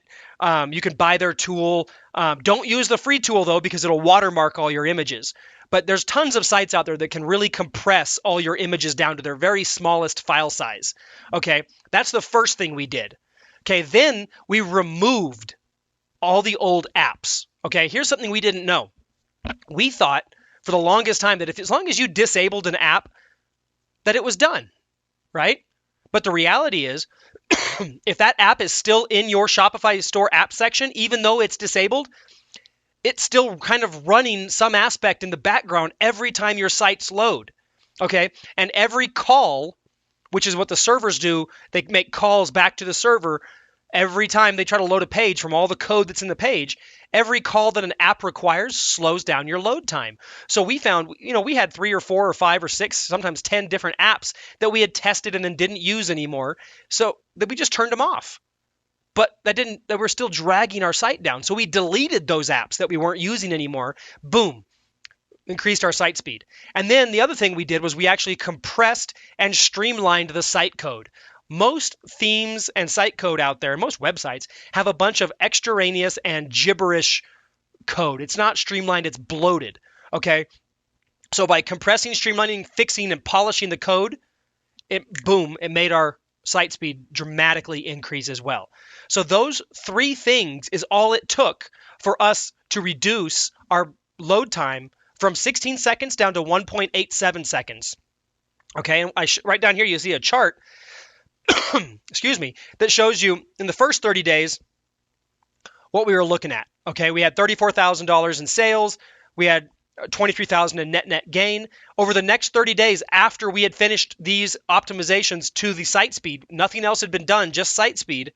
You can buy their tool. Don't use the free tool, though, because it'll watermark all your images. But there's tons of sites out there that can really compress all your images down to their very smallest file size. Okay, that's the first thing we did. Okay, then we removed all the old apps. Okay, here's something we didn't know. We thought for the longest time that as long as you disabled an app, that it was done, right? But the reality is, if that app is still in your Shopify store app section, even though it's disabled, it's still kind of running some aspect in the background every time your sites load, okay? And every call, which is what the servers do, they make calls back to the server every time they try to load a page from all the code that's in the page. Every call that an app requires slows down your load time. So we found, we had 3 or 4 or 5 or 6, sometimes 10 different apps that we had tested and then didn't use anymore. So that we just turned them off. But that we're still dragging our site down. So we deleted those apps that we weren't using anymore. Boom, increased our site speed. And then the other thing we did was we actually compressed and streamlined the site code. Most themes and site code out there, most websites, have a bunch of extraneous and gibberish code. It's not streamlined, it's bloated, okay? So by compressing, streamlining, fixing, and polishing the code, it made our site speed dramatically increase as well. So those 3 things is all it took for us to reduce our load time from 16 seconds down to 1.87 seconds. Okay, and right down here you see a chart, excuse me, that shows you in the first 30 days what we were looking at. Okay, we had $34,000 in sales, we had $23,000 in net gain. Over the next 30 days after we had finished these optimizations to the site speed, nothing else had been done, just site speed,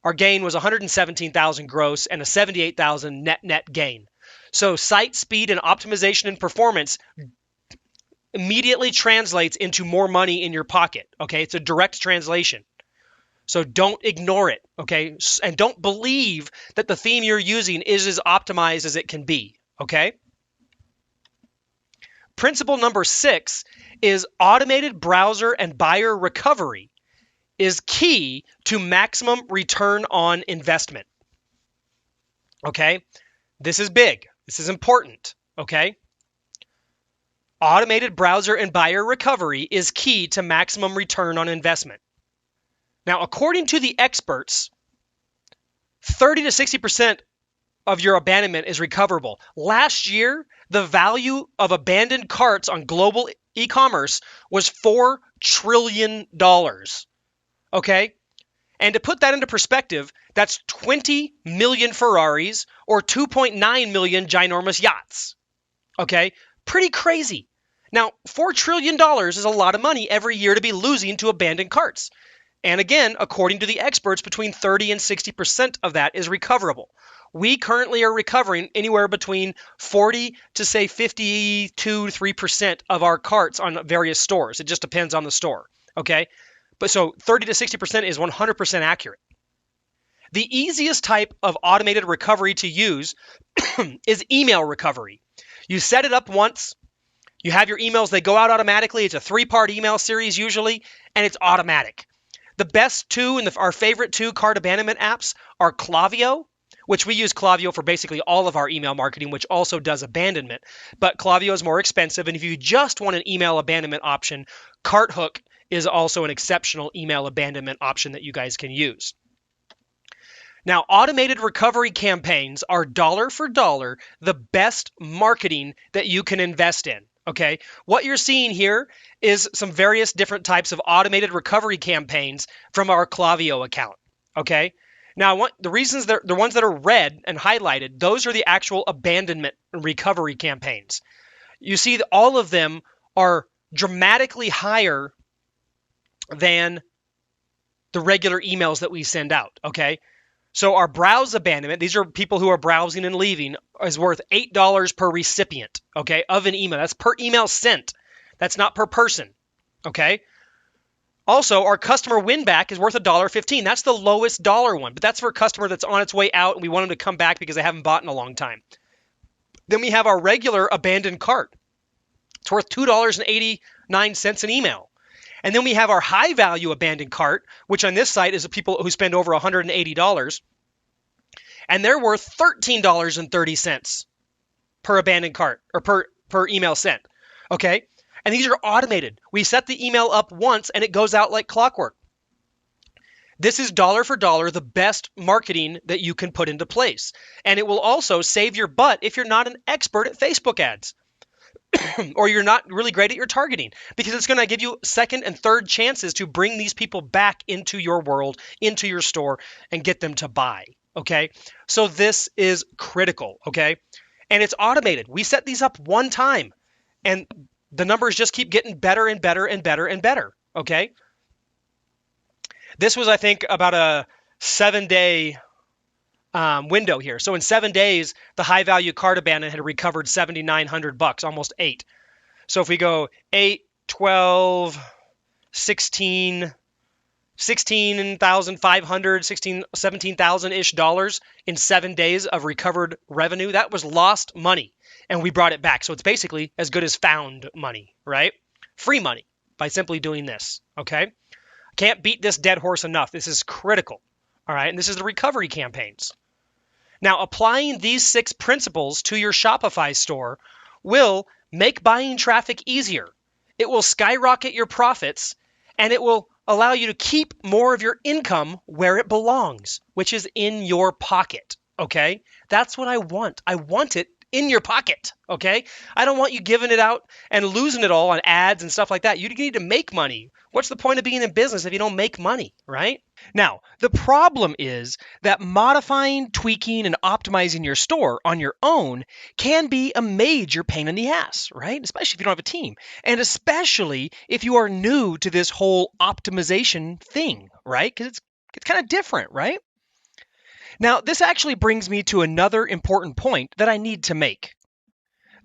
our gain was $117,000 gross and a $78,000 net gain. So site speed and optimization and performance immediately translates into more money in your pocket, okay? It's a direct translation. So don't ignore it, okay? And don't believe that the theme you're using is as optimized as it can be, okay? Principle number 6 is automated browser and buyer recovery is key to maximum return on investment, okay? This is big. This is important, okay? Automated browser and buyer recovery is key to maximum return on investment. Now, according to the experts, 30 to 60% of your abandonment is recoverable. Last year, the value of abandoned carts on global e-commerce was $4 trillion, okay? And to put that into perspective, that's 20 million Ferraris or 2.9 million ginormous yachts, okay? Pretty crazy. Now, $4 trillion is a lot of money every year to be losing to abandoned carts. And again, according to the experts, between 30 and 60% of that is recoverable. We currently are recovering anywhere between 40 to say 52 to 3% of our carts on various stores. It just depends on the store, okay? But so 30 to 60% is 100% accurate. The easiest type of automated recovery to use is email recovery. You set it up once, you have your emails, they go out automatically. It's a 3-part email series usually, and it's automatic. The best 2 and our favorite 2 cart abandonment apps are Klaviyo, which we use Klaviyo for basically all of our email marketing, which also does abandonment. But Klaviyo is more expensive, and if you just want an email abandonment option, CartHook is also an exceptional email abandonment option that you guys can use. Now, automated recovery campaigns are dollar for dollar the best marketing that you can invest in, okay? What you're seeing here is some various different types of automated recovery campaigns from our Klaviyo account, okay? Now, the reasons the ones that are red and highlighted, those are the actual abandonment and recovery campaigns. You see that all of them are dramatically higher than the regular emails that we send out, okay? So our browse abandonment, these are people who are browsing and leaving, is worth $8 per recipient, okay, of an email. That's per email sent. That's not per person, okay? Also, our customer win back is worth $1.15. That's the lowest dollar one, but that's for a customer that's on its way out and we want them to come back because they haven't bought in a long time. Then we have our regular abandoned cart. It's worth $2.89 an email. And then we have our high value abandoned cart, which on this site is the people who spend over $180. And they're worth $13.30 per abandoned cart or per email sent. Okay. And these are automated. We set the email up once and it goes out like clockwork. This is dollar for dollar the best marketing that you can put into place. And it will also save your butt if you're not an expert at Facebook ads. or you're not really great at your targeting, because it's going to give you second and third chances to bring these people back into your world, into your store, and get them to buy. Okay. So this is critical. Okay. And it's automated. We set these up one time and the numbers just keep getting better and better and better and better. Okay. This was, I think, about a 7-day window here. So in 7 days, the high value cart abandon had recovered $7,900, almost 8. So if we go 8, 12, 16, 16,500, 17,000-ish dollars in 7 days of recovered revenue, that was lost money. And we brought it back. So it's basically as good as found money, right? Free money by simply doing this, okay? Can't beat this dead horse enough. This is critical, all right? And this is the recovery campaigns. Now, applying these 6 principles to your Shopify store will make buying traffic easier. It will skyrocket your profits, and it will allow you to keep more of your income where it belongs, which is in your pocket, okay? That's what I want. I want it in your pocket, okay? I don't want you giving it out and losing it all on ads and stuff like that. You need to make money. What's the point of being in business if you don't make money, right? Now, the problem is that modifying, tweaking, and optimizing your store on your own can be a major pain in the ass, right? Especially if you don't have a team. And especially if you are new to this whole optimization thing, right? Because it's kind of different, right? Now, this actually brings me to another important point that I need to make.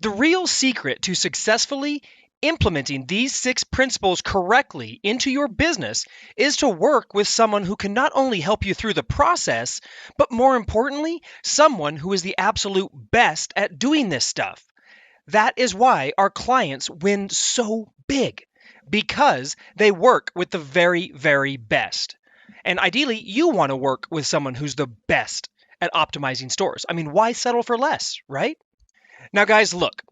The real secret to successfully implementing these 6 principles correctly into your business is to work with someone who can not only help you through the process, but more importantly, someone who is the absolute best at doing this stuff. That is why our clients win so big, because they work with the very, very best. And ideally, you want to work with someone who's the best at optimizing stores. I mean, why settle for less, right? Now, guys, look.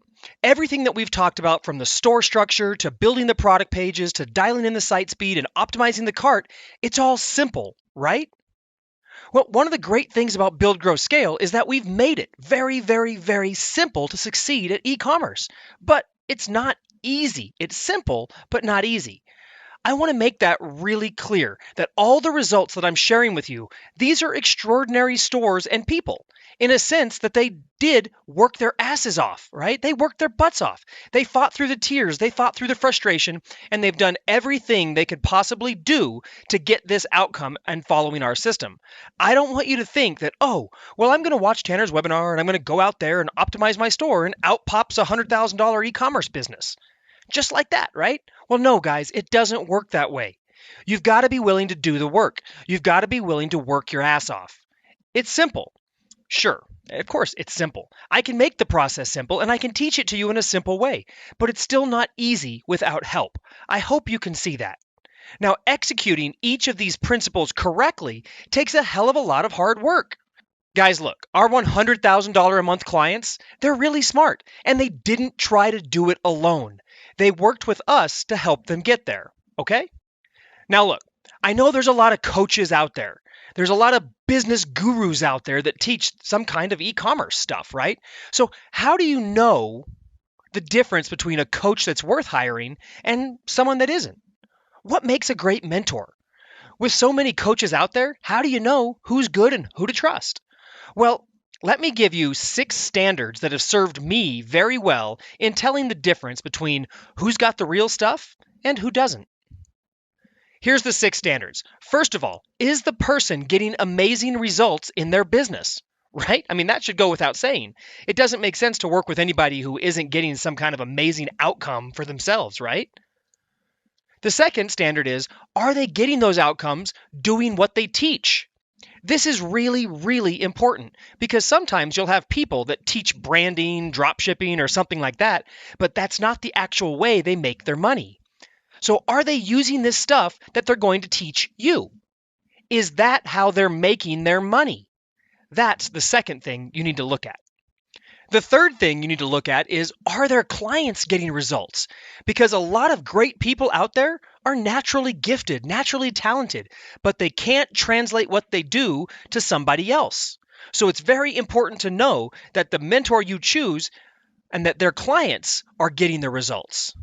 Everything that we've talked about, from the store structure to building the product pages to dialing in the site speed and optimizing the cart, it's all simple, right? Well, one of the great things about Build, Grow, Scale is that we've made it very, very, very simple to succeed at e-commerce. But it's not easy. It's simple, but not easy. I want to make that really clear, that all the results that I'm sharing with you, these are extraordinary stores and people, in a sense that they did work their asses off, right? They worked their butts off. They fought through the tears, they fought through the frustration, and they've done everything they could possibly do to get this outcome and following our system. I don't want you to think that, oh, well, I'm going to watch Tanner's webinar and I'm going to go out there and optimize my store and out pops a $100,000 e-commerce business. Just like that, right? Well, no, guys, it doesn't work that way. You've got to be willing to do the work. You've got to be willing to work your ass off. It's simple. Sure, of course, it's simple. I can make the process simple and I can teach it to you in a simple way, but it's still not easy without help. I hope you can see that. Now, executing each of these principles correctly takes a hell of a lot of hard work. Guys, look, our $100,000 a month clients, they're really smart, and they didn't try to do it alone. They worked with us to help them get there, okay? Now look, I know there's a lot of coaches out there. There's a lot of business gurus out there that teach some kind of e-commerce stuff, right? So how do you know the difference between a coach that's worth hiring and someone that isn't? What makes a great mentor? With so many coaches out there, how do you know who's good and who to trust? Well, let me give you 6 standards that have served me very well in telling the difference between who's got the real stuff and who doesn't. Here's the 6 standards. First of all, is the person getting amazing results in their business? Right? I mean, that should go without saying. It doesn't make sense to work with anybody who isn't getting some kind of amazing outcome for themselves, right? The second standard is, are they getting those outcomes doing what they teach? This is really, really important, because sometimes you'll have people that teach branding, drop shipping, or something like that, but that's not the actual way they make their money. So are they using this stuff that they're going to teach you? Is that how they're making their money? That's the second thing you need to look at. The third thing you need to look at is, are their clients getting results? Because a lot of great people out there are naturally gifted, naturally talented, but they can't translate what they do to somebody else. So it's very important to know that the mentor you choose and that their clients are getting the results.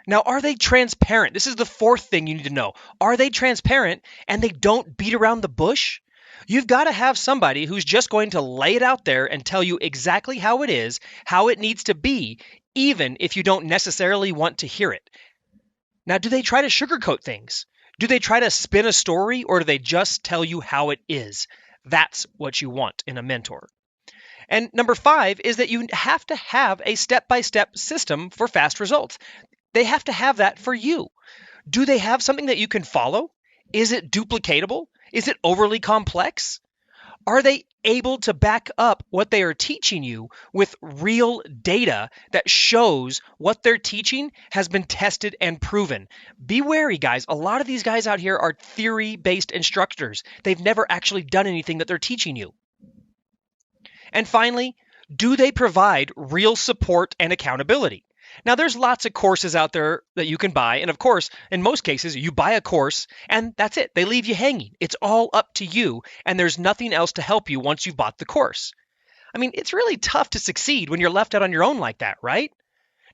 Now, are they transparent? This is the fourth thing you need to know. Are they transparent and they don't beat around the bush? You've got to have somebody who's just going to lay it out there and tell you exactly how it is, how it needs to be, even if you don't necessarily want to hear it. Now, do they try to sugarcoat things? Do they try to spin a story, or do they just tell you how it is? That's what you want in a mentor. And number 5 is that you have to have a step-by-step system for fast results. They have to have that for you. Do they have something that you can follow? Is it duplicatable? Is it overly complex? Are they able to back up what they are teaching you with real data that shows what they're teaching has been tested and proven? Be wary, guys. A lot of these guys out here are theory-based instructors. They've never actually done anything that they're teaching you. And finally, do they provide real support and accountability? Now, there's lots of courses out there that you can buy. And of course, in most cases, you buy a course and that's it. They leave you hanging. It's all up to you. And there's nothing else to help you once you've bought the course. I mean, it's really tough to succeed when you're left out on your own like that, right?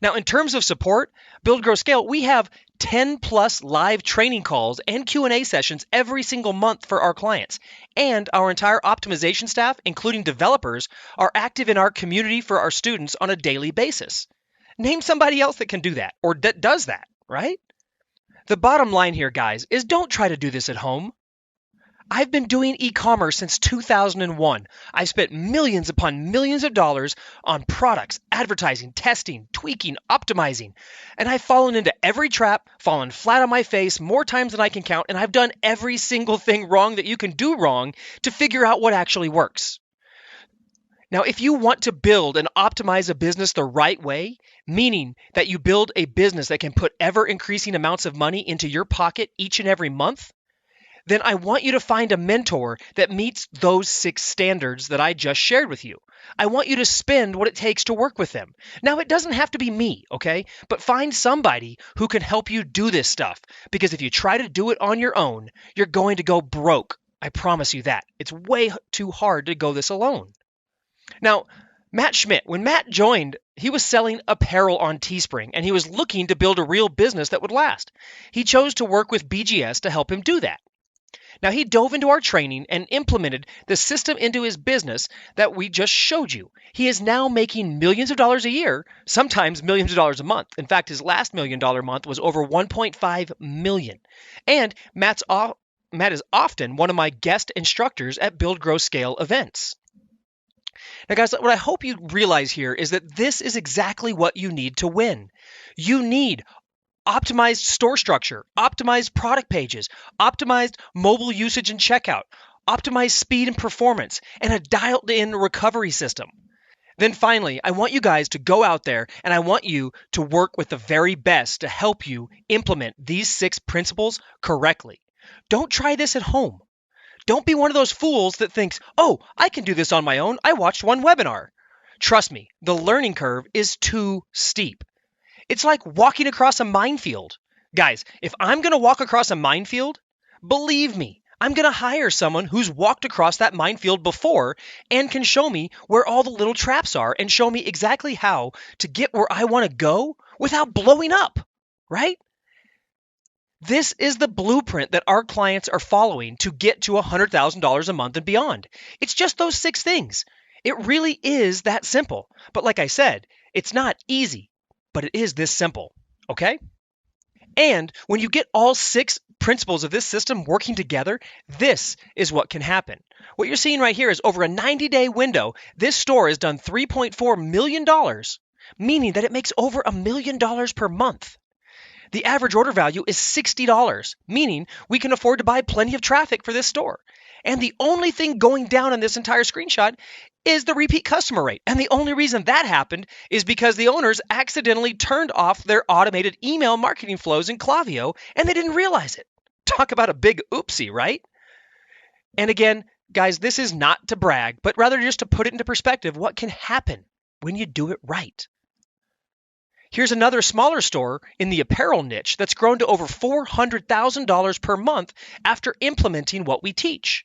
Now, in terms of support, Build, Grow, Scale, we have 10 plus live training calls and Q&A sessions every single month for our clients. And our entire optimization staff, including developers, are active in our community for our students on a daily basis. Name somebody else that can do that or that does that, right? The bottom line here, guys, is don't try to do this at home. I've been doing e-commerce since 2001. I've spent millions upon millions of dollars on products, advertising, testing, tweaking, optimizing. And I've fallen into every trap, fallen flat on my face more times than I can count, and I've done every single thing wrong that you can do wrong to figure out what actually works. Now, if you want to build and optimize a business the right way, meaning that you build a business that can put ever-increasing amounts of money into your pocket each and every month, then I want you to find a mentor that meets those 6 standards that I just shared with you. I want you to spend what it takes to work with them. Now, it doesn't have to be me, okay? But find somebody who can help you do this stuff, because if you try to do it on your own, you're going to go broke. I promise you that. It's way too hard to go this alone. Now, Matt Schmidt, when Matt joined, he was selling apparel on Teespring, and he was looking to build a real business that would last. He chose to work with BGS to help him do that. Now, he dove into our training and implemented the system into his business that we just showed you. He is now making millions of dollars a year, sometimes millions of dollars a month. In fact, his last $1 million month was over 1.5 million. And Matt is often one of my guest instructors at Build, Grow, Scale events. Now, guys, what I hope you realize here is that this is exactly what you need to win. You need optimized store structure, optimized product pages, optimized mobile usage and checkout, optimized speed and performance, and a dialed-in recovery system. Then finally, I want you guys to go out there and I want you to work with the very best to help you implement these 6 principles correctly. Don't try this at home. Don't be one of those fools that thinks, oh, I can do this on my own. I watched one webinar. Trust me, the learning curve is too steep. It's like walking across a minefield. Guys, if I'm going to walk across a minefield, believe me, I'm going to hire someone who's walked across that minefield before and can show me where all the little traps are and show me exactly how to get where I want to go without blowing up, right? This is the blueprint that our clients are following to get to $100,000 a month and beyond. It's just those 6 things. It really is that simple. But like I said, it's not easy, but it is this simple, okay? And when you get all 6 principles of this system working together, this is what can happen. What you're seeing right here is over a 90-day window, this store has done $3.4 million, meaning that it makes over $1 million per month. The average order value is $60, meaning we can afford to buy plenty of traffic for this store. And the only thing going down on this entire screenshot is the repeat customer rate. And the only reason that happened is because the owners accidentally turned off their automated email marketing flows in Klaviyo and they didn't realize it. Talk about a big oopsie, right? And again, guys, this is not to brag, but rather just to put it into perspective what can happen when you do it right. Here's another smaller store in the apparel niche that's grown to over $400,000 per month after implementing what we teach.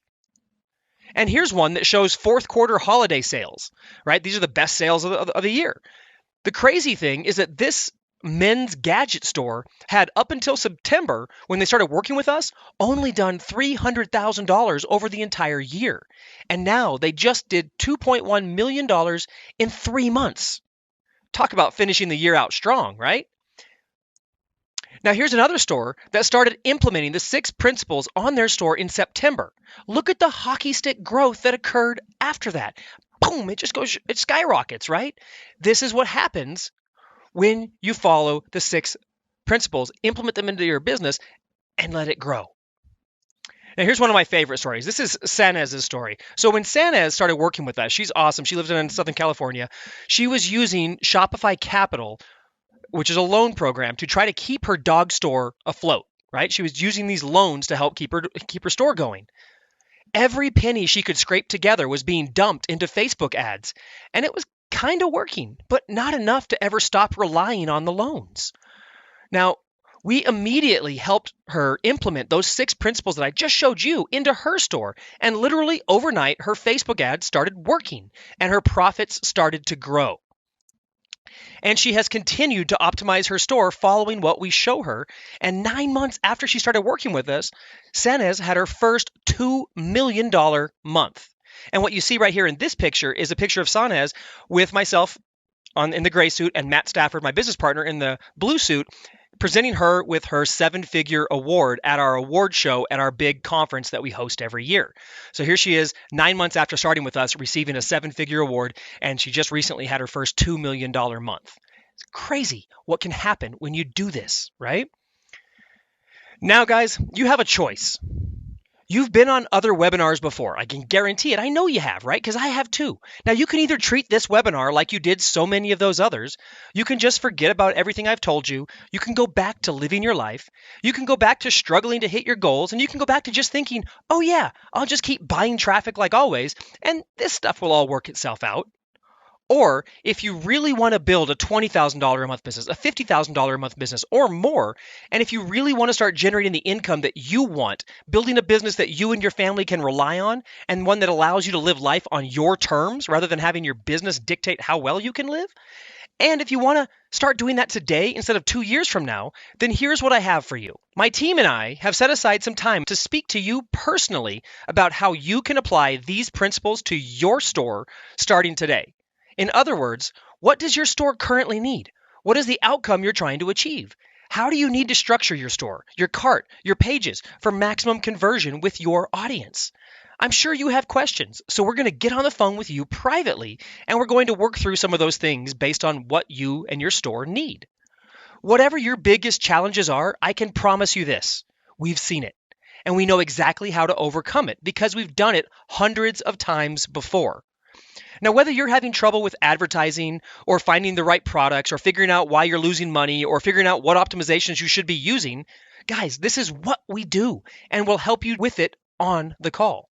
And here's one that shows fourth quarter holiday sales, right? These are the best sales of the year. The crazy thing is that this men's gadget store had, up until September, when they started working with us, only done $300,000 over the entire year. And now they just did $2.1 million in 3 months. Talk about finishing the year out strong, right? Now here's another store that started implementing the 6 principles on their store in September. Look at the hockey stick growth that occurred after that. Boom, it skyrockets, right? This is what happens when you follow the 6 principles, implement them into your business, and let it grow. Now, here's one of my favorite stories. This is Sanez's story. So when Sanez started working with us, she's awesome. She lives in Southern California. She was using Shopify Capital, which is a loan program, to try to keep her dog store afloat, right? She was using these loans to help keep her store going. Every penny she could scrape together was being dumped into Facebook ads, and it was kind of working, but not enough to ever stop relying on the loans. Now, we immediately helped her implement those 6 principles that I just showed you into her store, and literally overnight, her Facebook ads started working, and her profits started to grow. And she has continued to optimize her store following what we show her. And 9 months after she started working with us, Sanez had her first $2 million month. And what you see right here in this picture is a picture of Sanez with myself in the gray suit and Matt Stafford, my business partner, in the blue suit, presenting her with her 7-figure award at our award show at our big conference that we host every year. So here she is 9 months after starting with us, receiving a 7-figure award, and she just recently had her first $2 million month. It's crazy what can happen when you do this, right? Now, guys, you have a choice. You've been on other webinars before. I can guarantee it. I know you have, right? Because I have too. Now, you can either treat this webinar like you did so many of those others. You can just forget about everything I've told you. You can go back to living your life. You can go back to struggling to hit your goals. And you can go back to just thinking, oh yeah, I'll just keep buying traffic like always, and this stuff will all work itself out. Or if you really want to build a $20,000 a month business, a $50,000 a month business, or more, and if you really want to start generating the income that you want, building a business that you and your family can rely on, and one that allows you to live life on your terms rather than having your business dictate how well you can live, and if you want to start doing that today instead of 2 years from now, then here's what I have for you. My team and I have set aside some time to speak to you personally about how you can apply these principles to your store starting today. In other words, what does your store currently need? What is the outcome you're trying to achieve? How do you need to structure your store, your cart, your pages for maximum conversion with your audience? I'm sure you have questions, so we're going to get on the phone with you privately, and we're going to work through some of those things based on what you and your store need. Whatever your biggest challenges are, I can promise you this: we've seen it, and we know exactly how to overcome it because we've done it hundreds of times before. Now, whether you're having trouble with advertising or finding the right products or figuring out why you're losing money or figuring out what optimizations you should be using, guys, this is what we do, and we'll help you with it on the call.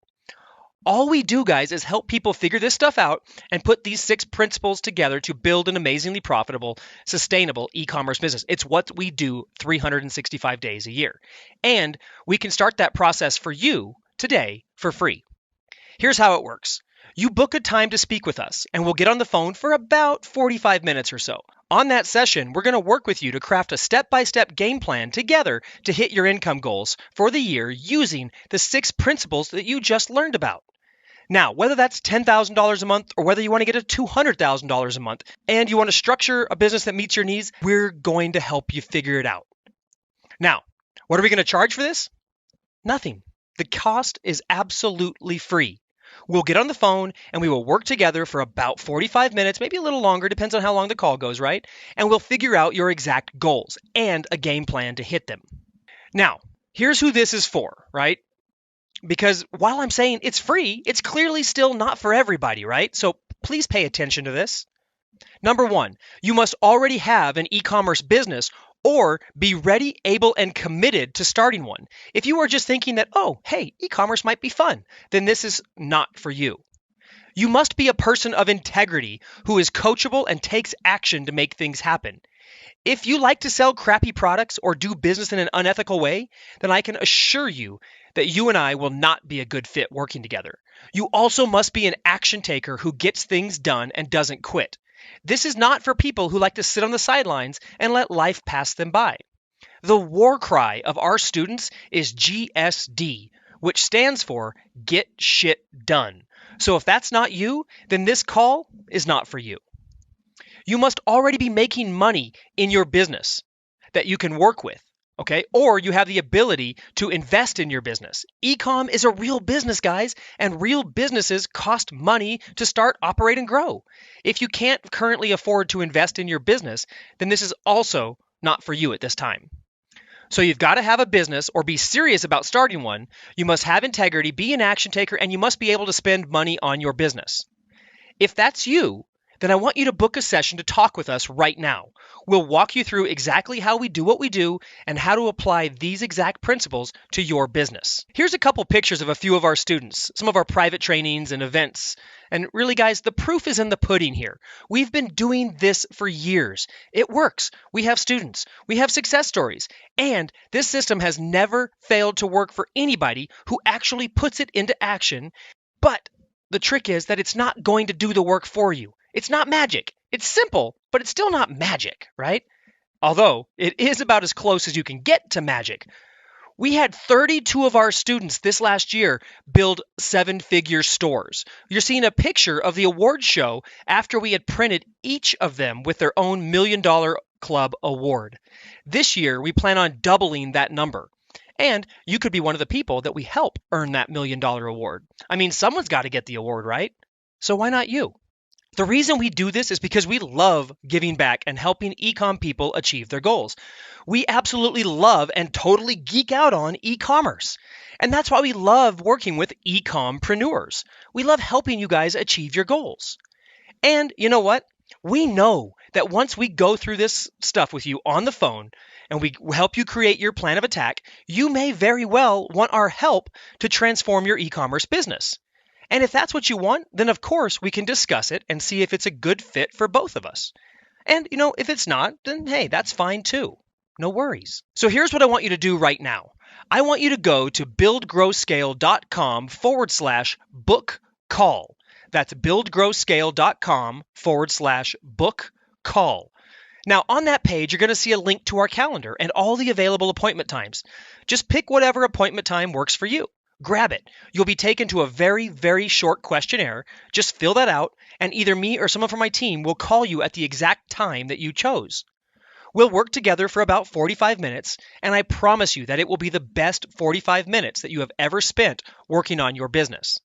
All we do, guys, is help people figure this stuff out and put these 6 principles together to build an amazingly profitable, sustainable e-commerce business. It's what we do 365 days a year. And we can start that process for you today for free. Here's how it works. You book a time to speak with us, and we'll get on the phone for about 45 minutes or so. On that session, we're going to work with you to craft a step-by-step game plan together to hit your income goals for the year using the 6 principles that you just learned about. Now, whether that's $10,000 a month or whether you want to get to $200,000 a month and you want to structure a business that meets your needs, we're going to help you figure it out. Now, what are we going to charge for this? Nothing. The cost is absolutely free. We'll get on the phone and we will work together for about 45 minutes, maybe a little longer, depends on how long the call goes, right? And we'll figure out your exact goals and a game plan to hit them. Now, here's who this is for, right? Because while I'm saying it's free, it's clearly still not for everybody, right? So please pay attention to this. Number 1, you must already have an e-commerce business or be ready, able, and committed to starting one. If you are just thinking that, oh, hey, e-commerce might be fun, then this is not for you. You must be a person of integrity who is coachable and takes action to make things happen. If you like to sell crappy products or do business in an unethical way, then I can assure you that you and I will not be a good fit working together. You also must be an action taker who gets things done and doesn't quit. This is not for people who like to sit on the sidelines and let life pass them by. The war cry of our students is GSD, which stands for Get Shit Done. So if that's not you, then this call is not for you. You must already be making money in your business that you can work with, okay? Or you have the ability to invest in your business. E-com is a real business, guys, and real businesses cost money to start, operate, and grow. If you can't currently afford to invest in your business, then this is also not for you at this time. So you've got to have a business or be serious about starting one. You must have integrity, be an action taker, and you must be able to spend money on your business. If that's you, then I want you to book a session to talk with us right now. We'll walk you through exactly how we do what we do and how to apply these exact principles to your business. Here's a couple pictures of a few of our students, some of our private trainings and events. And really, guys, the proof is in the pudding here. We've been doing this for years. It works. We have students. We have success stories. And this system has never failed to work for anybody who actually puts it into action. But the trick is that it's not going to do the work for you. It's not magic. It's simple, but it's still not magic, right? Although it is about as close as you can get to magic. We had 32 of our students this last year build 7-figure stores. You're seeing a picture of the award show after we had printed each of them with their own $1 Million Club award. This year, we plan on doubling that number. And you could be one of the people that we help earn that $1 Million award. I mean, someone's got to get the award, right? So why not you? The reason we do this is because we love giving back and helping e-com people achieve their goals. We absolutely love and totally geek out on e-commerce. And that's why we love working with e-compreneurs. We love helping you guys achieve your goals. And you know what? We know that once we go through this stuff with you on the phone and we help you create your plan of attack, you may very well want our help to transform your e-commerce business. And if that's what you want, then of course we can discuss it and see if it's a good fit for both of us. And if it's not, then hey, that's fine too. No worries. So here's what I want you to do right now. I want you to go to buildgrowscale.com/book call. That's buildgrowscale.com/book call. Now, on that page, you're going to see a link to our calendar and all the available appointment times. Just pick whatever appointment time works for you. Grab it. You'll be taken to a very, very short questionnaire. Just fill that out, and either me or someone from my team will call you at the exact time that you chose. We'll work together for about 45 minutes, and I promise you that it will be the best 45 minutes that you have ever spent working on your business.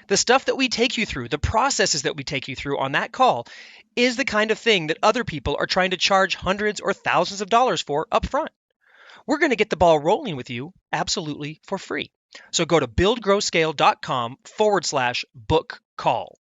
The stuff that we take you through, the processes that we take you through on that call, is the kind of thing that other people are trying to charge hundreds or thousands of dollars for up front. We're going to get the ball rolling with you absolutely for free. So go to buildgrowscale.com/book call.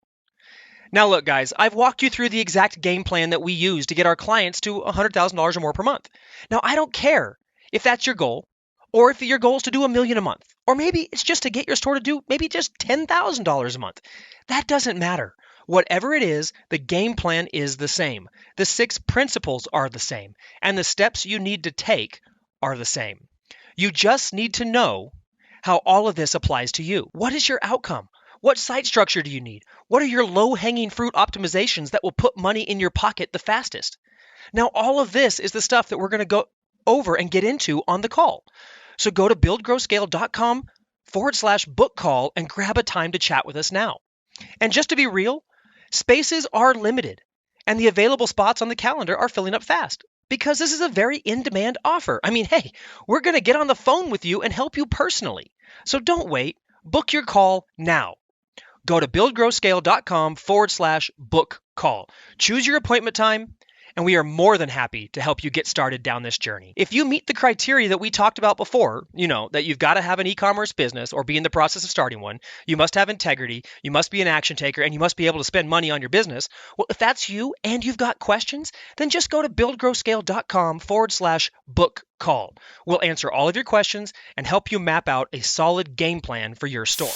Now look, guys, I've walked you through the exact game plan that we use to get our clients to $100,000 or more per month. Now, I don't care if that's your goal, or if your goal is to do $1 million a month, or maybe it's just to get your store to do maybe just $10,000 a month. That doesn't matter. Whatever it is, the game plan is the same. The 6 principles are the same, and the steps you need to take are the same. You just need to know how all of this applies to you. What is your outcome? What site structure do you need? What are your low-hanging fruit optimizations that will put money in your pocket the fastest? Now, all of this is the stuff that we're going to go over and get into on the call. So go to buildgrowscale.com/book call and grab a time to chat with us now. And just to be real, spaces are limited, and the available spots on the calendar are filling up fast, because this is a very in-demand offer. I mean, hey, we're going to get on the phone with you and help you personally. So don't wait. Book your call now. Go to buildgrowscale.com/book call. Choose your appointment time, and we are more than happy to help you get started down this journey. If you meet the criteria that we talked about before, that you've got to have an e-commerce business or be in the process of starting one, you must have integrity, you must be an action taker, and you must be able to spend money on your business. Well, if that's you and you've got questions, then just go to buildgrowscale.com/book call. We'll answer all of your questions and help you map out a solid game plan for your store.